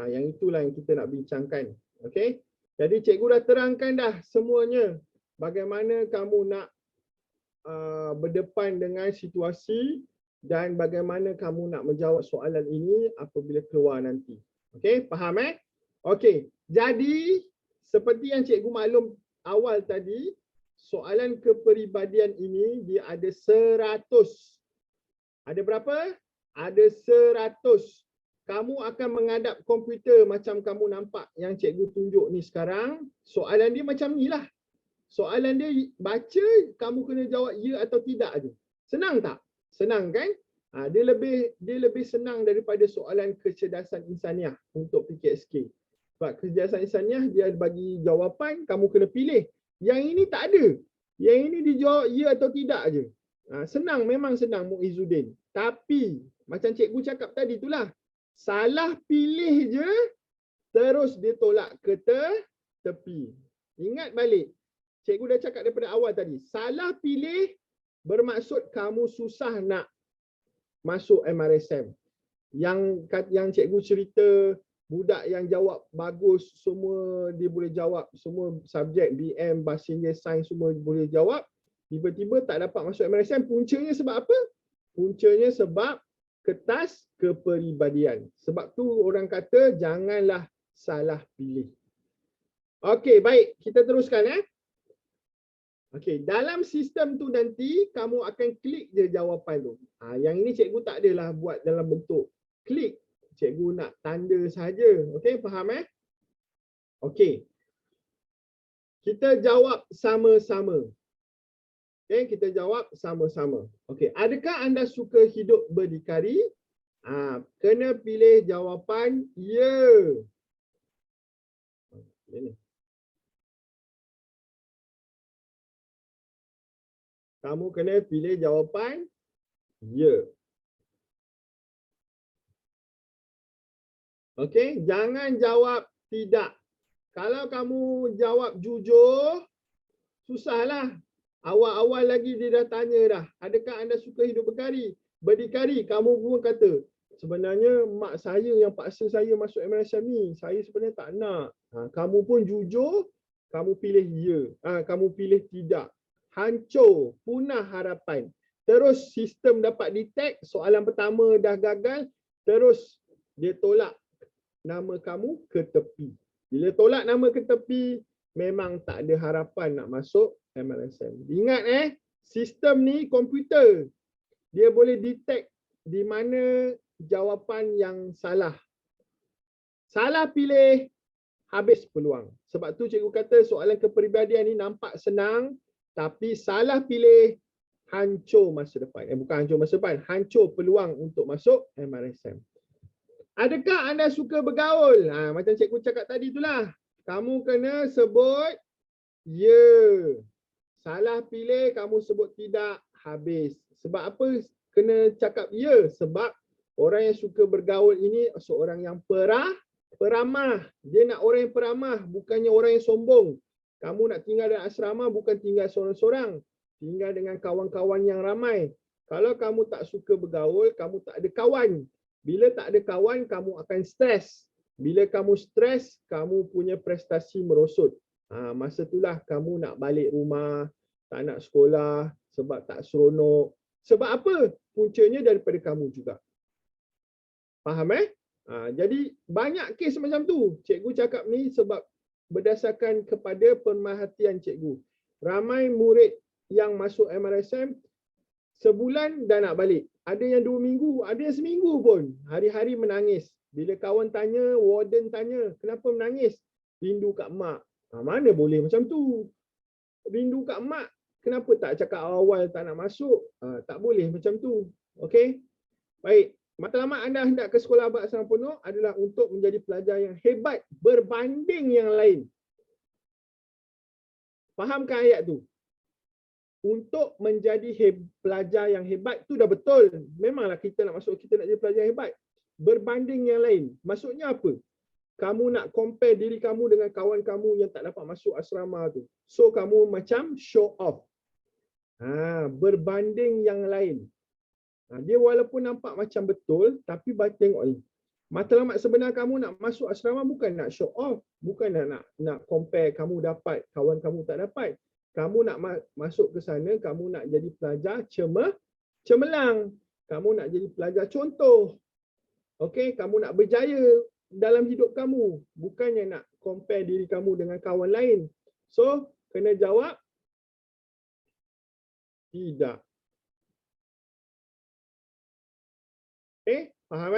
Yang itulah yang kita nak bincangkan. Okey? Jadi cikgu dah terangkan dah semuanya. Bagaimana kamu nak berdepan dengan situasi dan bagaimana kamu nak menjawab soalan ini apabila keluar nanti. Okey, faham Okey, jadi seperti yang cikgu maklum awal tadi, soalan kepribadian ini dia ada 100. Ada berapa? Ada 100. kamu akan menghadap komputer macam kamu nampak yang cikgu tunjuk ni sekarang. Soalan dia macam ni lah. Soalan dia baca, kamu kena jawab ya atau tidak aja. Senang tak? Senang kan? Dia lebih senang daripada soalan kecerdasan insaniah untuk PKSK. Sebab kecerdasan insaniah dia bagi jawapan, kamu kena pilih. Yang ini tak ada. Yang ini dijawab ya atau tidak aja. Senang, memang senang Muizzuddin. Tapi macam cikgu cakap tadi itulah. Salah pilih je, terus dia tolak ke tepi. Ingat balik. Cikgu dah cakap daripada awal tadi. Salah pilih bermaksud kamu susah nak masuk MRSM. Yang cikgu cerita budak yang jawab bagus, semua dia boleh jawab, semua subjek BM, Bahasa Inggeris, Sains semua boleh jawab. Tiba-tiba tak dapat masuk MRSM. Puncanya sebab apa? Puncanya sebab kertas kepribadian. Sebab tu orang kata janganlah salah pilih. Okey, baik. Kita teruskan. Okey, dalam sistem tu nanti kamu akan klik je jawapan tu. Yang ini cikgu tak adalah buat dalam bentuk klik. Cikgu nak tanda saja. Okey, faham Okey. Kita jawab sama-sama. Okey, kita jawab sama-sama. Okey, adakah anda suka hidup berdikari? Kena pilih jawapan ya. Ini. Kamu kena pilih jawapan ya. Okey, jangan jawab tidak. Kalau kamu jawab jujur, susahlah. Awal-awal lagi dia dah tanya dah. Adakah anda suka hidup berdikari? Kamu pun kata, sebenarnya mak saya yang paksa saya masuk MRSM ni. Saya sebenarnya tak nak. Kamu pun jujur, kamu pilih ya. Kamu pilih tidak. Hancur, punah harapan. Terus sistem dapat detect, soalan pertama dah gagal, terus dia tolak nama kamu ke tepi. Bila tolak nama ke tepi, memang tak ada harapan nak masuk MRSM. Ingat sistem ni komputer. Dia boleh detect di mana jawapan yang salah. Salah pilih, habis peluang. Sebab tu cikgu kata soalan kepribadian ni nampak senang, tapi salah pilih, hancur masa depan. Bukan hancur masa depan, hancur peluang untuk masuk MRSM. Adakah anda suka bergaul? Macam cikgu cakap tadi itulah. Kamu kena sebut ya. Salah pilih, kamu sebut tidak, habis. Sebab apa kena cakap ya? Sebab orang yang suka bergaul ini seorang yang peramah. Dia nak orang yang peramah, bukannya orang yang sombong. Kamu nak tinggal dalam asrama bukan tinggal seorang-seorang. Tinggal dengan kawan-kawan yang ramai. Kalau kamu tak suka bergaul, kamu tak ada kawan. Bila tak ada kawan, kamu akan stres. Bila kamu stres, kamu punya prestasi merosot. Masa itulah kamu nak balik rumah, tak nak sekolah sebab tak seronok. Sebab apa? Puncanya daripada kamu juga. Faham Jadi banyak kes macam tu. Cikgu cakap ni sebab berdasarkan kepada pemerhatian cikgu. Ramai murid yang masuk MRSM sebulan dah nak balik. Ada yang 2 minggu, ada yang seminggu pun. Hari-hari menangis. Bila kawan tanya, warden tanya, kenapa menangis? Rindu kat mak. Mana boleh macam tu? Rindu kat mak, kenapa tak cakap awal tak nak masuk? Tak boleh macam tu. Okey? Baik. Matlamat anda hendak ke sekolah abad asrama penuh adalah untuk menjadi pelajar yang hebat berbanding yang lain. Fahamkan ayat tu? Untuk menjadi pelajar yang hebat tu dah betul. Memanglah kita nak masuk, kita nak jadi pelajar yang hebat. Berbanding yang lain. Maksudnya apa? Kamu nak compare diri kamu dengan kawan kamu yang tak dapat masuk asrama tu. So kamu macam show off. Berbanding yang lain. Dia walaupun nampak macam betul, tapi tengok ni. Matlamat sebenar kamu nak masuk asrama bukan nak show off. Bukan nak compare kamu dapat, kawan kamu tak dapat. Kamu nak masuk ke sana, kamu nak jadi pelajar cemerlang. Kamu nak jadi pelajar contoh. Okey, kamu nak berjaya dalam hidup kamu. Bukannya nak compare diri kamu dengan kawan lain. So, kena jawab tidak. Faham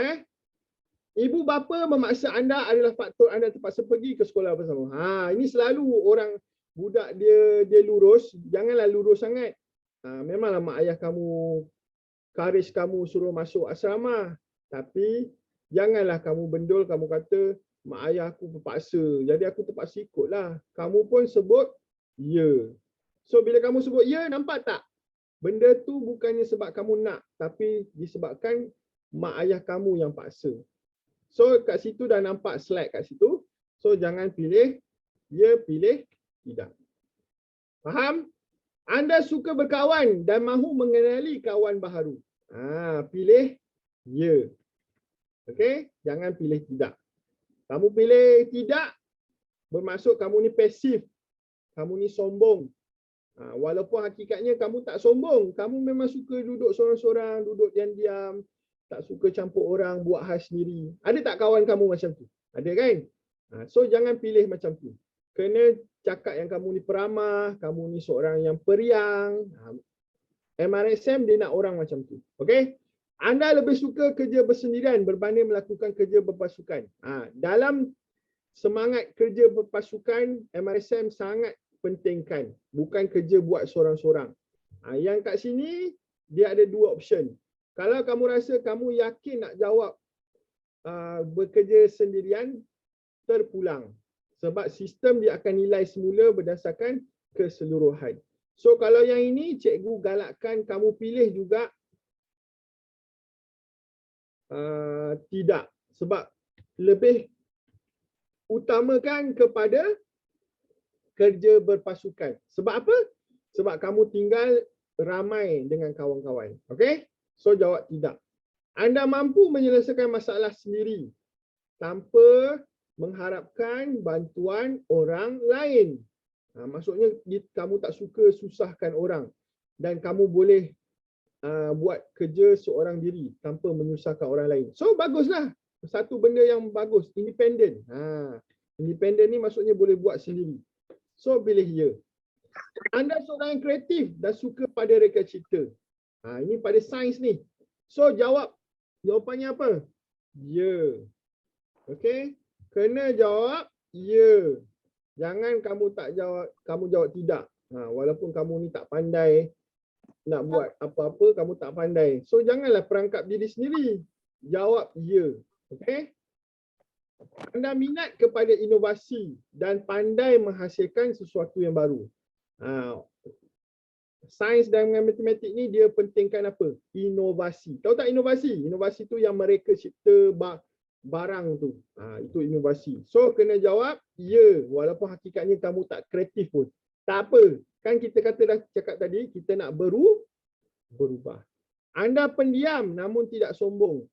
Ibu bapa memaksa anda adalah faktor anda terpaksa pergi ke sekolah bersama. Ini selalu orang budak dia lurus, janganlah lurus sangat. Memanglah mak ayah kamu encourage kamu suruh masuk asrama, tapi janganlah kamu bendul, kamu kata mak ayah aku terpaksa, jadi aku terpaksa ikutlah. Kamu pun sebut ya. So bila kamu sebut ya, nampak tak? Benda tu bukannya sebab kamu nak, tapi disebabkan mak ayah kamu yang paksa. So kat situ dah nampak slide kat situ. So jangan pilih ya, pilih tidak. Faham? Anda suka berkawan dan mahu mengenali kawan baharu. Pilih ya. Okey, jangan pilih tidak. Kamu pilih tidak, bermaksud kamu ni pasif. Kamu ni sombong. Walaupun hakikatnya kamu tak sombong. Kamu memang suka duduk sorang-sorang, duduk diam-diam. Tak suka campur orang, buat hal sendiri. Ada tak kawan kamu macam tu? Ada kan? So jangan pilih macam tu. Kena cakap yang kamu ni peramah, kamu ni seorang yang periang. MRSM dia nak orang macam tu. Okey? Anda lebih suka kerja bersendirian berbanding melakukan kerja berpasukan. Dalam semangat kerja berpasukan, MRSM sangat pentingkan. Bukan kerja buat sorang-sorang. Yang kat sini, dia ada dua option. Kalau kamu rasa kamu yakin nak jawab bekerja sendirian, terpulang. Sebab sistem dia akan nilai semula berdasarkan keseluruhan. So kalau yang ini, cikgu galakkan kamu pilih juga tidak. Sebab lebih utamakan kepada kerja berpasukan. Sebab apa? Sebab kamu tinggal ramai dengan kawan-kawan. Okey? So jawab tidak. Anda mampu menyelesaikan masalah sendiri tanpa mengharapkan bantuan orang lain. Maksudnya kamu tak suka susahkan orang dan kamu boleh buat kerja seorang diri tanpa menyusahkan orang lain. So baguslah. Satu benda yang bagus, independen. Independen ni maksudnya boleh buat sendiri. So pilih ya. Anda seorang yang kreatif dan suka pada reka cipta. Ini pada sains ni. So jawapannya apa? Ya. Okey? Kena jawab ya. Jangan kamu jawab tidak. Walaupun kamu ni tak pandai nak buat apa-apa, kamu tak pandai. So janganlah perangkap diri sendiri. Jawab ya. Okey? Anda minat kepada inovasi dan pandai menghasilkan sesuatu yang baru. Sains dan matematik ni dia pentingkan apa? Inovasi. Tahu tak inovasi? Inovasi tu yang mereka cipta barang tu. Itu inovasi. So kena jawab ya, walaupun hakikatnya kamu tak kreatif pun. Tak apa. Kan kita dah cakap tadi, kita nak berubah. Anda pendiam namun tidak sombong.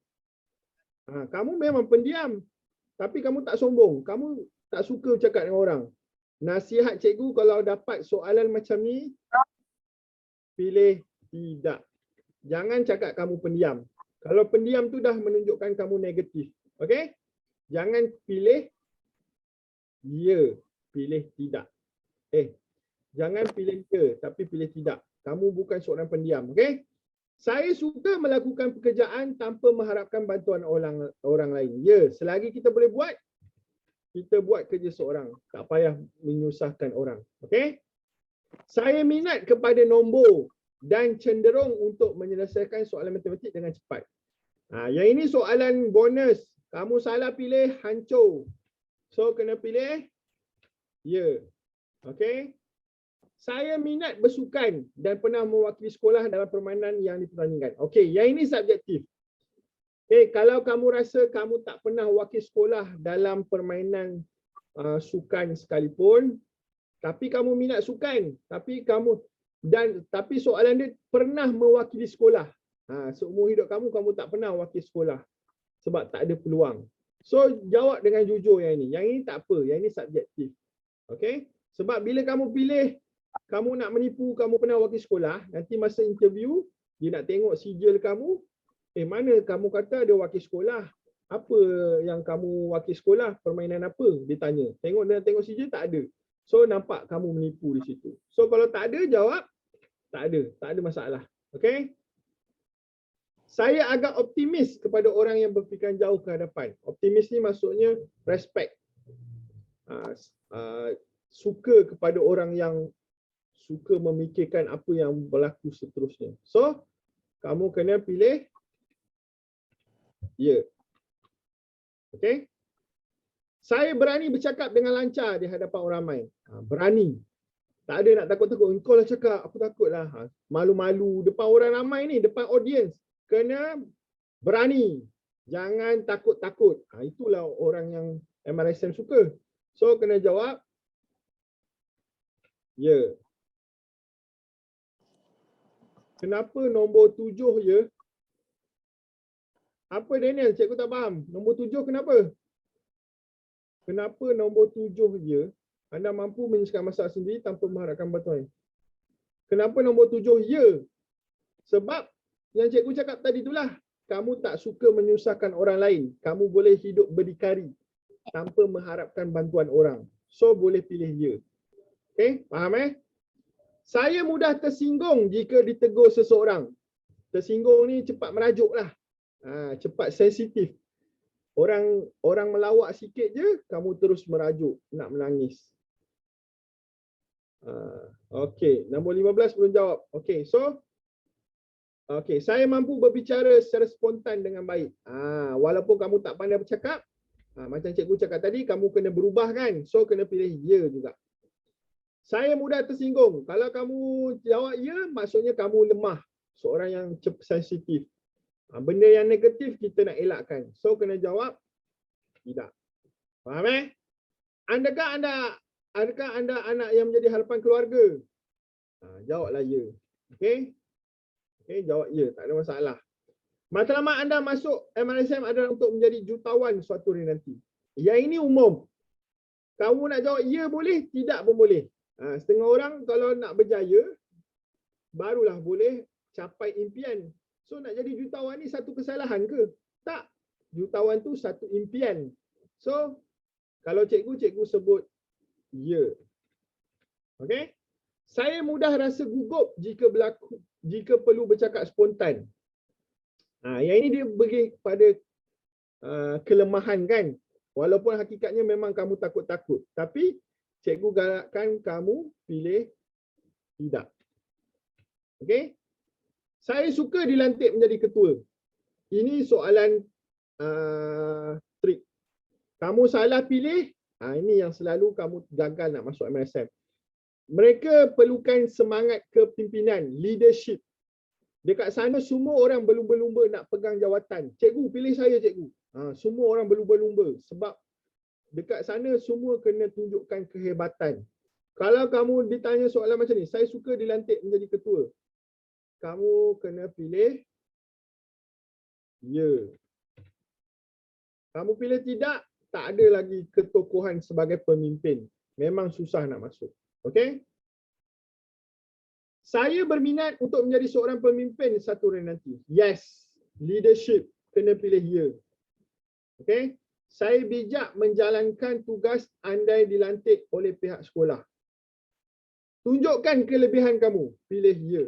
Kamu memang pendiam, tapi kamu tak sombong. Kamu tak suka cakap dengan orang. Nasihat cikgu kalau dapat soalan macam ni, pilih tidak. Jangan cakap kamu pendiam. Kalau pendiam tu dah menunjukkan kamu negatif. Okey? Jangan pilih ya, pilih tidak. Jangan pilih ya, tapi pilih tidak. Kamu bukan seorang pendiam. Okey? Saya suka melakukan pekerjaan tanpa mengharapkan bantuan orang lain. Ya, selagi kita boleh buat, kita buat kerja seorang. Tak payah menyusahkan orang. Okey? Saya minat kepada nombor dan cenderung untuk menyelesaikan soalan matematik dengan cepat. Yang ini soalan bonus. Kamu salah pilih hancur. So kena pilih ya. Okey? Saya minat bersukan dan pernah mewakili sekolah dalam permainan yang dipertandingkan. Okey, yang ini subjektif. Kalau kamu rasa kamu tak pernah wakil sekolah dalam permainan sukan sekalipun, tapi kamu minat sukan, tapi soalan dia pernah mewakili sekolah. Seumur hidup kamu tak pernah wakil sekolah sebab tak ada peluang. So jawab dengan jujur yang ini. Yang ini tak apa, yang ini subjektif. Okey? Sebab bila kamu pilih kamu nak menipu kamu pernah wakil sekolah, nanti masa interview dia nak tengok sijil kamu, mana kamu kata ada wakil sekolah? Apa yang kamu wakil sekolah? Permainan apa? Dia tanya. Tengok sijil tak ada. So nampak kamu menipu di situ. So kalau tak ada, jawab tak ada. Tak ada masalah. Okey? Saya agak optimis kepada orang yang berfikiran jauh ke hadapan. Optimis ni maksudnya respect. Suka kepada orang yang suka memikirkan apa yang berlaku seterusnya. So, kamu kena pilih ya. Okay? Saya berani bercakap dengan lancar di hadapan orang ramai. Berani. Tak ada nak takut-takut. Kau lah cakap, aku takut lah. Malu-malu depan orang ramai ni, depan audience. Kena berani. Jangan takut-takut. Itulah orang yang MRSM suka. So, kena jawab ya. Kenapa nombor 7 ya? Apa Daniel? Cikgu tak faham. Nombor 7 kenapa? Kenapa nombor 7 ya? Anda mampu menyelesaikan masalah sendiri tanpa mengharapkan bantuan. Kenapa nombor 7 ya? Sebab yang cikgu cakap tadi itulah. Kamu tak suka menyusahkan orang lain. Kamu boleh hidup berdikari tanpa mengharapkan bantuan orang. So, boleh pilih ya. Okay, faham Saya mudah tersinggung jika ditegur seseorang. Tersinggung ni cepat merajuk lah. Cepat sensitif. Orang melawak sikit je, kamu terus merajuk, nak menangis. Okey, nombor 15 belum jawab. Okey, so saya mampu berbicara secara spontan dengan baik. Walaupun kamu tak pandai bercakap, macam cikgu cakap tadi, kamu kena berubah kan? So kena pilih ya juga. Saya mudah tersinggung. Kalau kamu jawab ya, maksudnya kamu lemah. Seorang yang sensitif. Benda yang negatif kita nak elakkan. So kena jawab tidak. Faham Adakah anda anak yang menjadi harapan keluarga? Jawablah ya. Okey? Okey, jawab ya, tak ada masalah. Matlamat anda masuk MRSM adalah untuk menjadi jutawan suatu hari nanti. Yang ini umum. Kamu nak jawab ya boleh, tidak pun boleh. Setengah orang kalau nak berjaya, barulah boleh capai impian. So nak jadi jutawan ni satu kesalahan ke? Tak. Jutawan tu satu impian. So, kalau cikgu sebut ya. Okey? Saya mudah rasa gugup jika perlu bercakap spontan. Yang ini dia bagi kepada kelemahan kan. Walaupun hakikatnya memang kamu takut-takut. Tapi cikgu galakkan kamu pilih tidak. Okey? Saya suka dilantik menjadi ketua. Ini soalan trik. Kamu salah pilih, ini yang selalu kamu gagal nak masuk MRSM. Mereka perlukan semangat kepimpinan, leadership. Dekat sana semua orang berlumba-lumba nak pegang jawatan. Cikgu, pilih saya cikgu. Semua orang berlumba-lumba sebab dekat sana semua kena tunjukkan kehebatan. Kalau kamu ditanya soalan macam ni, saya suka dilantik menjadi ketua. Kamu kena pilih ya. Kamu pilih tidak, tak ada lagi ketokohan sebagai pemimpin. Memang susah nak masuk. Okey? Saya berminat untuk menjadi seorang pemimpin satu hari nanti. Yes. Leadership. Kena pilih ya. Okey? Saya bijak menjalankan tugas andai dilantik oleh pihak sekolah. Tunjukkan kelebihan kamu. Pilih ya.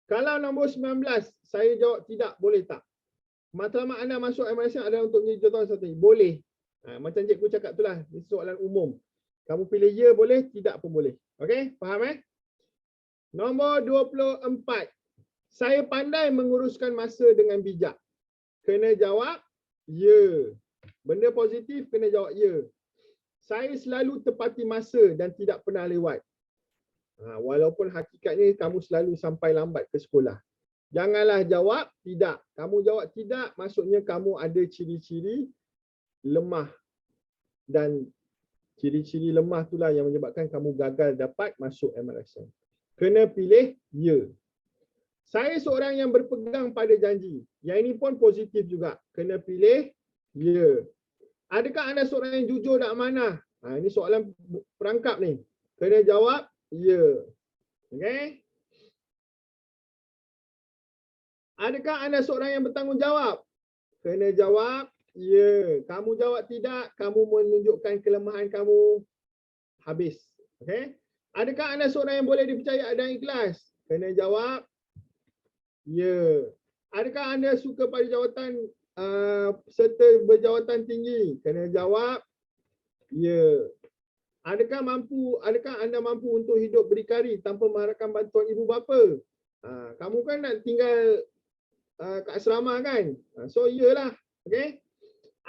Kalau nombor 19, saya jawab tidak, boleh tak? Matlamat anda masuk MRSM adalah untuk menjadi jutawan satu hari. Boleh. Macam cikgu cakap itulah, ini soalan umum. Kamu pilih ya boleh, tidak pun boleh. Okey, faham Nombor 24. Saya pandai menguruskan masa dengan bijak. Kena jawab ya. Benda positif kena jawab ya. Saya selalu tepati masa dan tidak pernah lewat. Walaupun hakikatnya kamu selalu sampai lambat ke sekolah. Janganlah jawab tidak. Kamu jawab tidak, maksudnya kamu ada ciri-ciri lemah. Dan ciri-ciri lemah itulah yang menyebabkan kamu gagal dapat masuk MRSM. Kena pilih ya. Saya seorang yang berpegang pada janji. Yang ini pun positif juga. Kena pilih ya. Adakah anda seorang yang jujur dan amanah? Ini soalan perangkap ni. Kena jawab ya. Okey? Adakah anda seorang yang bertanggungjawab? Kena jawab ya. Kamu jawab tidak, kamu menunjukkan kelemahan kamu. Habis. Okey? Adakah anda seorang yang boleh dipercaya dan ikhlas? Kena jawab ya. Adakah anda suka pada jawatan serta berjawatan tinggi? Kena jawab ya. Adakah anda mampu untuk hidup berdikari tanpa mengharapkan bantuan ibu bapa? Kamu kan nak tinggal kat asrama kan? So iyalah. Okay?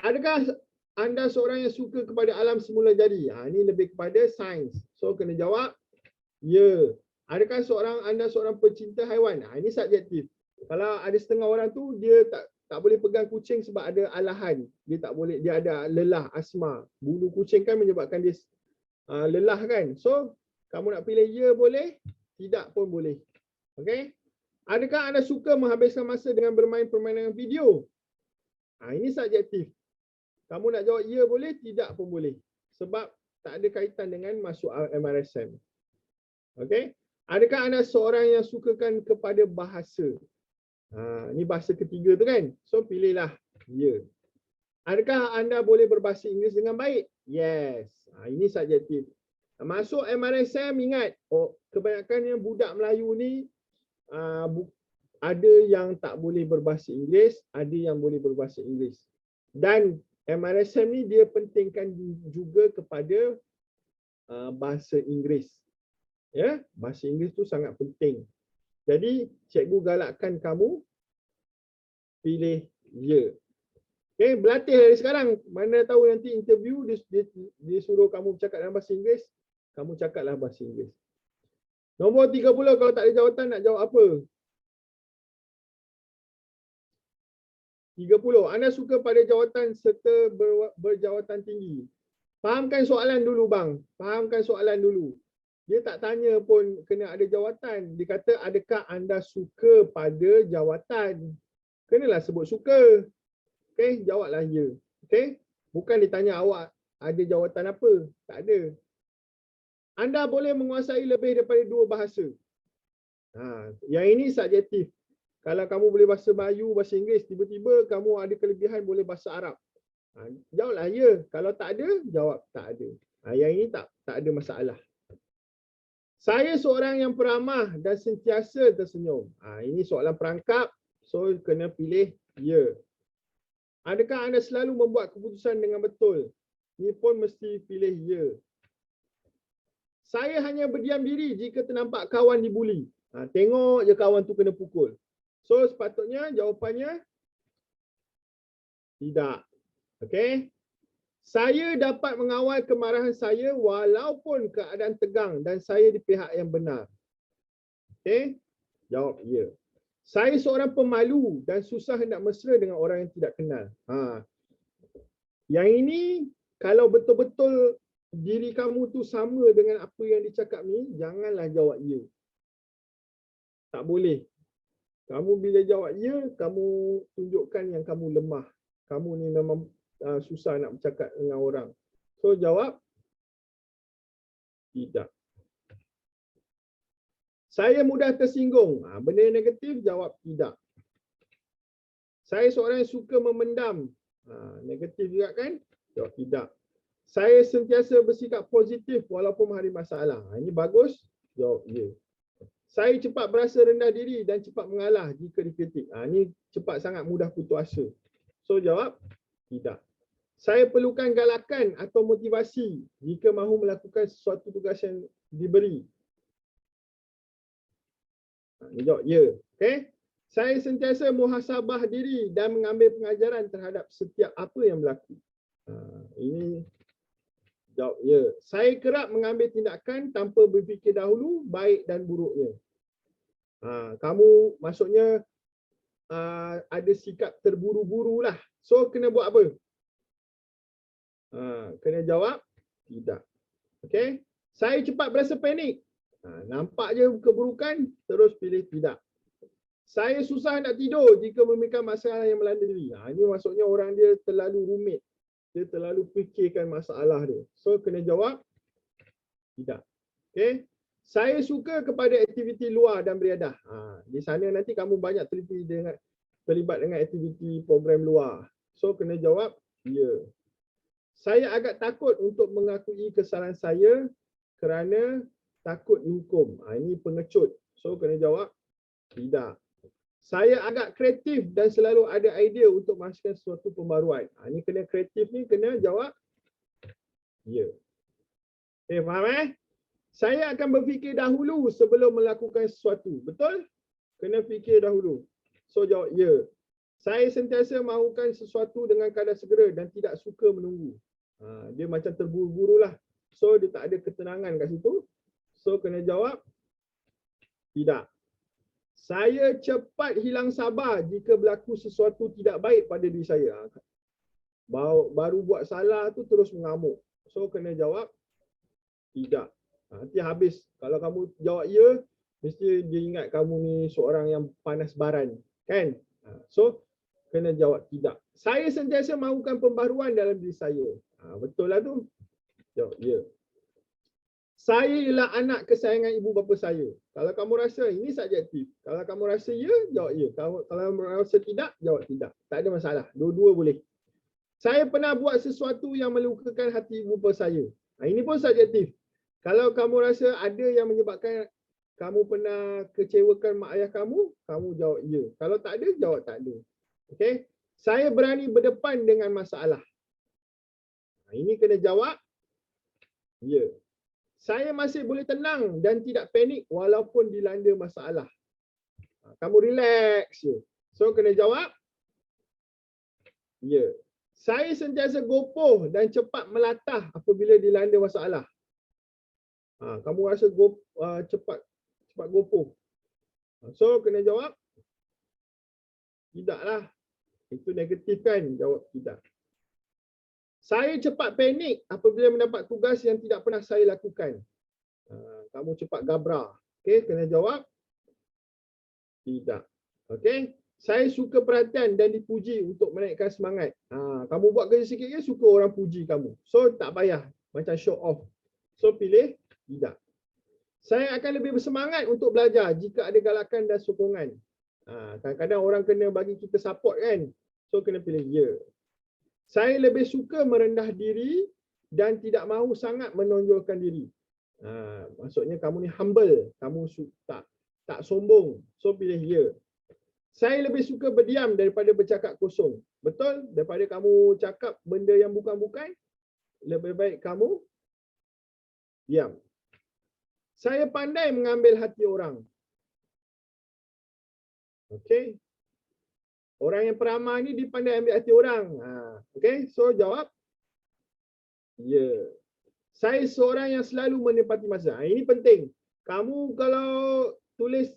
Adakah anda seorang yang suka kepada alam semula jadi? Ini lebih kepada sains. So kena jawab ya. Adakah anda seorang pecinta haiwan? Ini subjektif. Kalau ada setengah orang tu dia tak boleh pegang kucing sebab ada alahan. Dia tak boleh, dia ada lelah, asma. Bulu kucing kan menyebabkan dia lelah kan. So kamu nak pilih ya boleh, tidak pun boleh. Okay? Adakah anda suka menghabiskan masa dengan bermain permainan video? Ini subjektif. Kamu nak jawab ya boleh, tidak pun boleh. Sebab tak ada kaitan dengan masuk MRSM. Okay? Adakah anda seorang yang sukakan kepada bahasa? Ini bahasa ketiga tu kan. So pilihlah ya. Adakah anda boleh berbahasa Inggeris dengan baik? Yes. Ini subjektif. Masuk MRSM ingat, kebanyakan budak Melayu ni ada yang tak boleh berbahasa Inggeris, ada yang boleh berbahasa Inggeris. Dan MRSM ni dia pentingkan juga kepada bahasa Inggeris. Ya, bahasa Inggeris tu sangat penting. Jadi cikgu galakkan kamu pilih ya. Okay, berlatih dari sekarang. Mana tahu nanti interview dia suruh kamu bercakap dalam bahasa Inggeris, kamu cakaplah bahasa Inggeris. Nombor 30, kalau tak ada jawatan nak jawab apa? 30. Anda suka pada jawatan serta berjawatan tinggi. Fahamkan soalan dulu bang. Fahamkan soalan dulu. Dia tak tanya pun kena ada jawatan. Dia kata adakah anda suka pada jawatan? Kenalah sebut suka. Okay, jawablah ya. Okay, bukan ditanya awak ada jawatan apa. Tak ada. Anda boleh menguasai lebih daripada 2 bahasa. Yang ini subjektif. Kalau kamu boleh bahasa Melayu, bahasa Inggeris, tiba-tiba kamu ada kelebihan boleh bahasa Arab. Jawablah ya. Kalau tak ada, jawab tak ada. Yang ini tak ada masalah. Saya seorang yang peramah dan sentiasa tersenyum. Ini soalan perangkap. So kena pilih ya. Adakah anda selalu membuat keputusan dengan betul? Ini pun mesti pilih ya. Saya hanya berdiam diri jika ternampak kawan dibuli. Tengok je kawan tu kena pukul. So sepatutnya jawapannya tidak. Okay. Saya dapat mengawal kemarahan saya walaupun keadaan tegang dan saya di pihak yang benar. Okay. Jawab ya. Saya seorang pemalu dan susah hendak mesra dengan orang yang tidak kenal. Yang ini kalau betul-betul diri kamu tu sama dengan apa yang dicakap ni, janganlah jawab ya. Tak boleh. Kamu bila jawab ya, kamu tunjukkan yang kamu lemah. Kamu ni memang susah nak bercakap dengan orang. So jawab tidak. Saya mudah tersinggung. Benda yang negatif, jawab tidak. Saya seorang yang suka memendam. Negatif juga kan? Jawab tidak. Saya sentiasa bersikap positif walaupun menghadapi masalah. Ini bagus. Jawab ya. Saya cepat berasa rendah diri dan cepat mengalah jika dikritik. Ini cepat sangat mudah putus asa. So jawab tidak. Saya perlukan galakan atau motivasi jika mahu melakukan sesuatu tugas yang diberi. Ini jawab ya. Okay. Saya sentiasa muhasabah diri dan mengambil pengajaran terhadap setiap apa yang berlaku. Ini jawab ya. Saya kerap mengambil tindakan tanpa berfikir dahulu baik dan buruknya. Kamu maksudnya ada sikap terburu-buru lah. So kena buat apa? Kena jawab tidak. Okay. Saya cepat berasa panik. Nampak je keburukan, terus pilih tidak. Saya susah nak tidur jika memikirkan masalah yang melanda diri. Ini maksudnya orang dia terlalu rumit. Dia terlalu fikirkan masalah dia. So kena jawab tidak. Okay. Saya suka kepada aktiviti luar dan beriadah. Di sana nanti kamu banyak terlibat dengan aktiviti program luar. So kena jawab ya. Saya agak takut untuk mengakui kesalahan saya kerana takut dihukum. Ini pengecut. So kena jawab tidak. Saya agak kreatif dan selalu ada idea untuk masukkan sesuatu pembaruan. Ini kena kreatif ni kena jawab ya. Okay, faham Saya akan berfikir dahulu sebelum melakukan sesuatu. Betul? Kena fikir dahulu. So jawab ya. Saya sentiasa mahukan sesuatu dengan kadar segera dan tidak suka menunggu. Dia macam terburu-buru lah. So dia tak ada ketenangan kat situ. So kena jawab tidak. Saya cepat hilang sabar jika berlaku sesuatu tidak baik pada diri saya. Baru buat salah tu terus mengamuk. So kena jawab tidak. Nanti habis. Kalau kamu jawab ya, mesti dia ingat kamu ni seorang yang panas baran. Kan? So kena jawab tidak. Saya sentiasa mahukan pembaruan dalam diri saya. Betul lah tu. Jawab ya. Saya ialah anak kesayangan ibu bapa saya. Kalau kamu rasa ini subjektif. Kalau kamu rasa ya, jawab ya. Kalau kamu rasa tidak, jawab tidak. Tak ada masalah. Dua-dua boleh. Saya pernah buat sesuatu yang melukakan hati ibu bapa saya. Ini pun subjektif. Kalau kamu rasa ada yang menyebabkan kamu pernah kecewakan mak ayah kamu, kamu jawab ya. Kalau tak ada, jawab tak ada. Okey? Saya berani berdepan dengan masalah. Ini kena jawab ya. Saya masih boleh tenang dan tidak panik walaupun dilanda masalah. Kamu relax je. So kena jawab ya. Saya sentiasa gopoh dan cepat melatah apabila dilanda masalah. Kamu rasa cepat gopoh. So kena jawab tidaklah. Itu negatif kan? Jawab tidak. Saya cepat panik apabila mendapat tugas yang tidak pernah saya lakukan. Kamu cepat gabra. Okey, kena jawab tidak. Okey. Saya suka perhatian dan dipuji untuk menaikkan semangat. Kamu buat kerja sikit je suka orang puji kamu. So tak payah macam show off. So pilih tidak. Saya akan lebih bersemangat untuk belajar jika ada galakan dan sokongan. Kadang-kadang orang kena bagi kita support kan. So kena pilih ya. Saya lebih suka merendah diri dan tidak mahu sangat menonjolkan diri. Maksudnya kamu ni humble, kamu tak sombong. So pilih ya. Saya lebih suka berdiam daripada bercakap kosong. Betul? Daripada kamu cakap benda yang bukan-bukan, lebih baik kamu diam. Saya pandai mengambil hati orang. Okey. Orang yang peramah ni dia pandai ambil hati orang. Okey, so jawab ya. Saya seorang yang selalu menepati masa. Ini penting. Kamu kalau tulis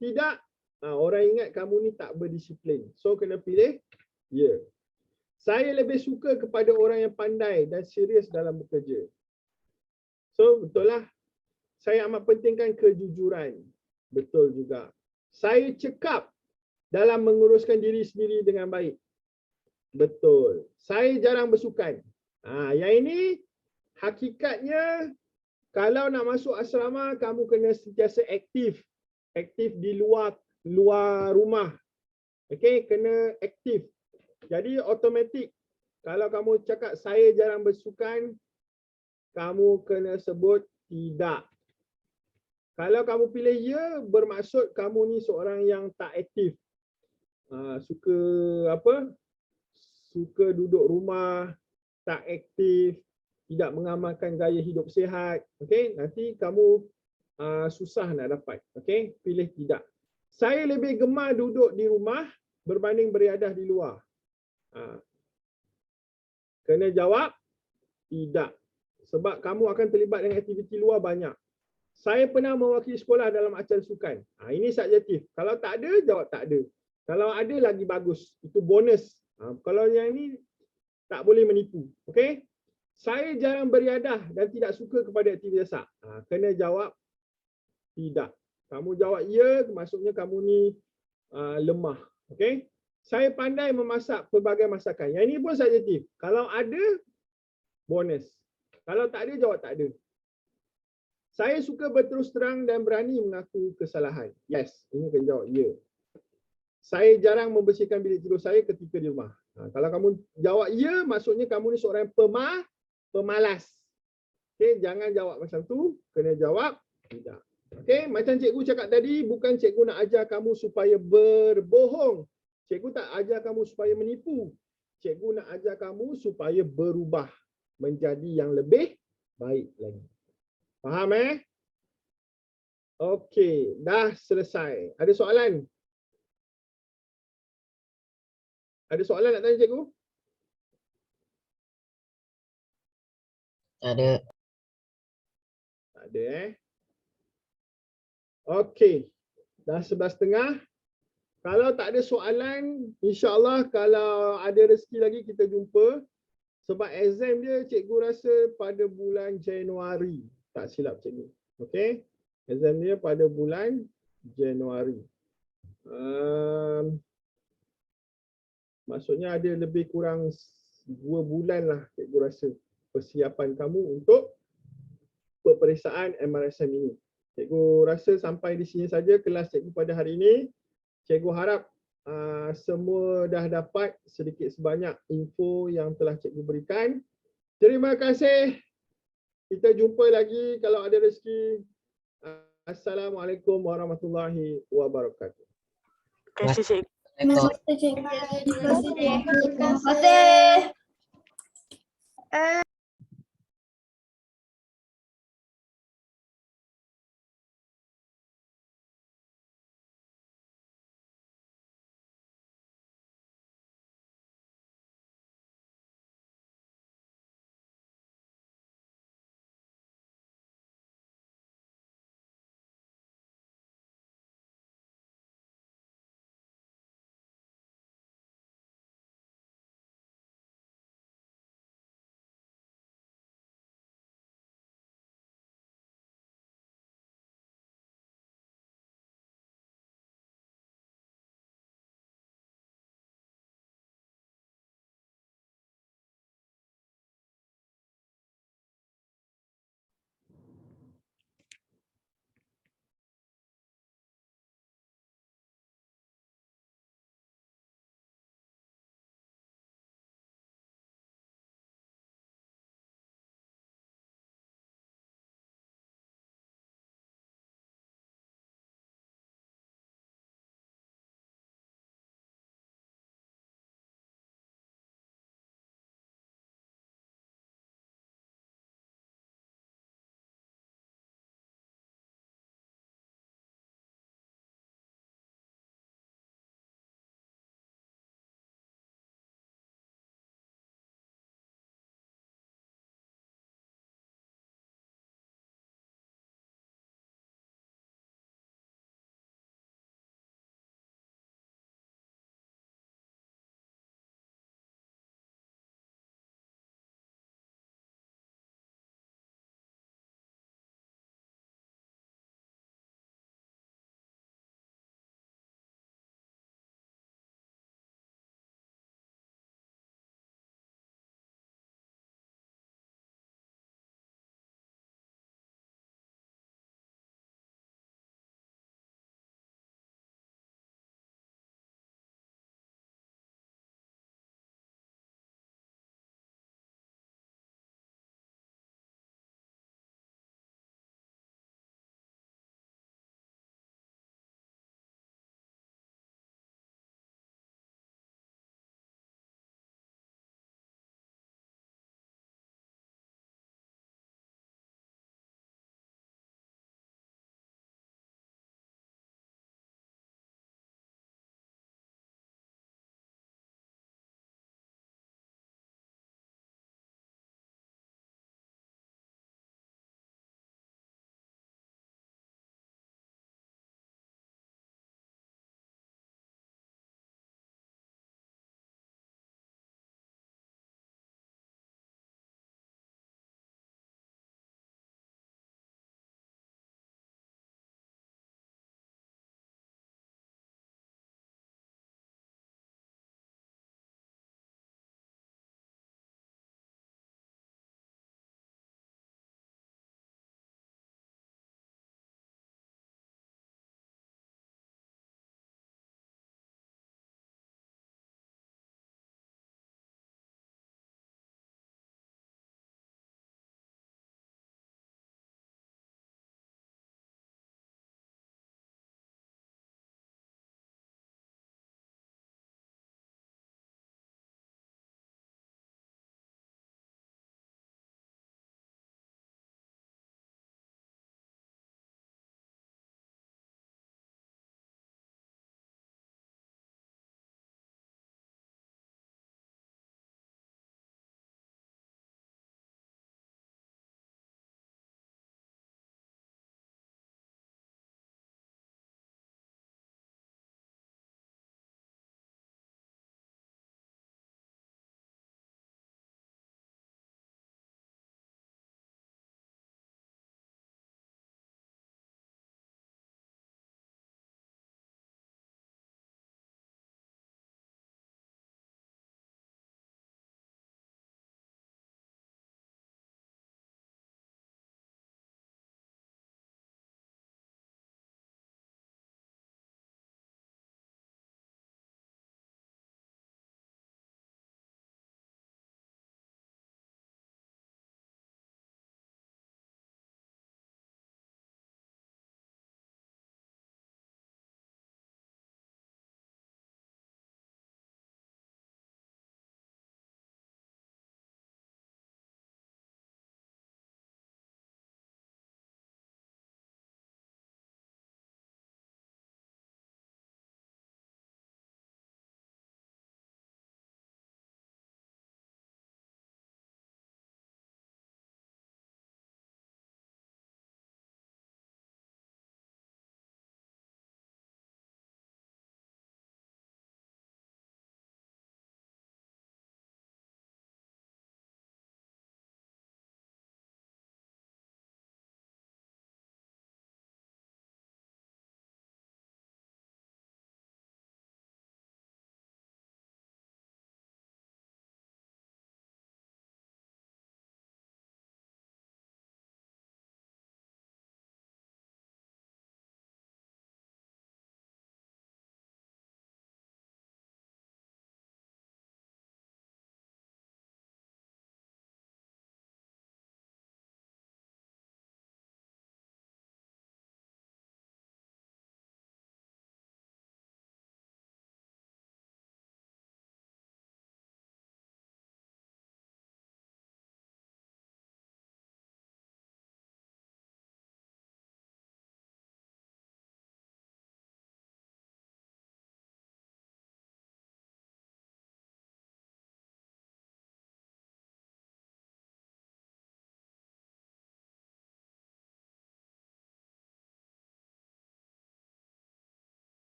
tidak, orang ingat kamu ni tak berdisiplin. So kena pilih ya. Saya lebih suka kepada orang yang pandai dan serius dalam bekerja. So betul lah. Saya amat pentingkan kejujuran. Betul juga. Saya cekap dalam menguruskan diri sendiri dengan baik. Betul. Saya jarang bersukan. Yang ini hakikatnya kalau nak masuk asrama kamu kena sentiasa aktif. Aktif di luar rumah. Okey, kena aktif. Jadi automatik kalau kamu cakap saya jarang bersukan, kamu kena sebut tidak. Kalau kamu pilih ya, bermaksud kamu ni seorang yang tak aktif. Suka duduk rumah, tak aktif, tidak mengamalkan gaya hidup sihat. Okey, nanti kamu susah nak dapat. Okey, pilih tidak. Saya lebih gemar duduk di rumah berbanding beriadah di luar. Kena jawab tidak. Sebab kamu akan terlibat dengan aktiviti luar banyak. Saya pernah mewakili sekolah dalam acara sukan. Ini subjektif. Kalau tak ada, jawab tak ada. Kalau ada lagi bagus. Itu bonus. Kalau yang ini tak boleh menipu. Okey? Saya jarang beriadah dan tidak suka kepada aktiviti masak. Kena jawab tidak. Kamu jawab ya, maksudnya kamu ni lemah. Okey? Saya pandai memasak pelbagai masakan. Yang ini pun subjektif. Kalau ada, bonus. Kalau tak ada, jawab tak ada. Saya suka berterus terang dan berani mengaku kesalahan. Yes, ini kena jawab ya. Saya jarang membersihkan bilik tidur saya ketika di rumah. Kalau kamu jawab ya, maksudnya kamu ni seorang pemalas. Okey, jangan jawab macam tu, kena jawab tidak. Okey, macam cikgu cakap tadi, bukan cikgu nak ajar kamu supaya berbohong. Cikgu tak ajar kamu supaya menipu. Cikgu nak ajar kamu supaya berubah menjadi yang lebih baik lagi. Faham Okey, dah selesai. Ada soalan? Ada soalan nak tanya cikgu? Ada. Tak ada Okey, dah 11:30. Kalau tak ada soalan, insya-Allah kalau ada rezeki lagi kita jumpa. Sebab exam dia cikgu rasa pada bulan Januari. Tak silap cikgu. Okey. Exam dia pada bulan Januari. Maksudnya ada lebih kurang 2 bulan lah cikgu rasa persiapan kamu untuk peperiksaan MRSM ini. Cikgu rasa sampai di sini saja kelas cikgu pada hari ini. Cikgu harap semua dah dapat sedikit sebanyak info yang telah cikgu berikan. Terima kasih. Kita jumpa lagi kalau ada rezeki. Assalamualaikum warahmatullahi wabarakatuh. Terima kasih, Cikgu. Assalamualaikum. Terima kasih.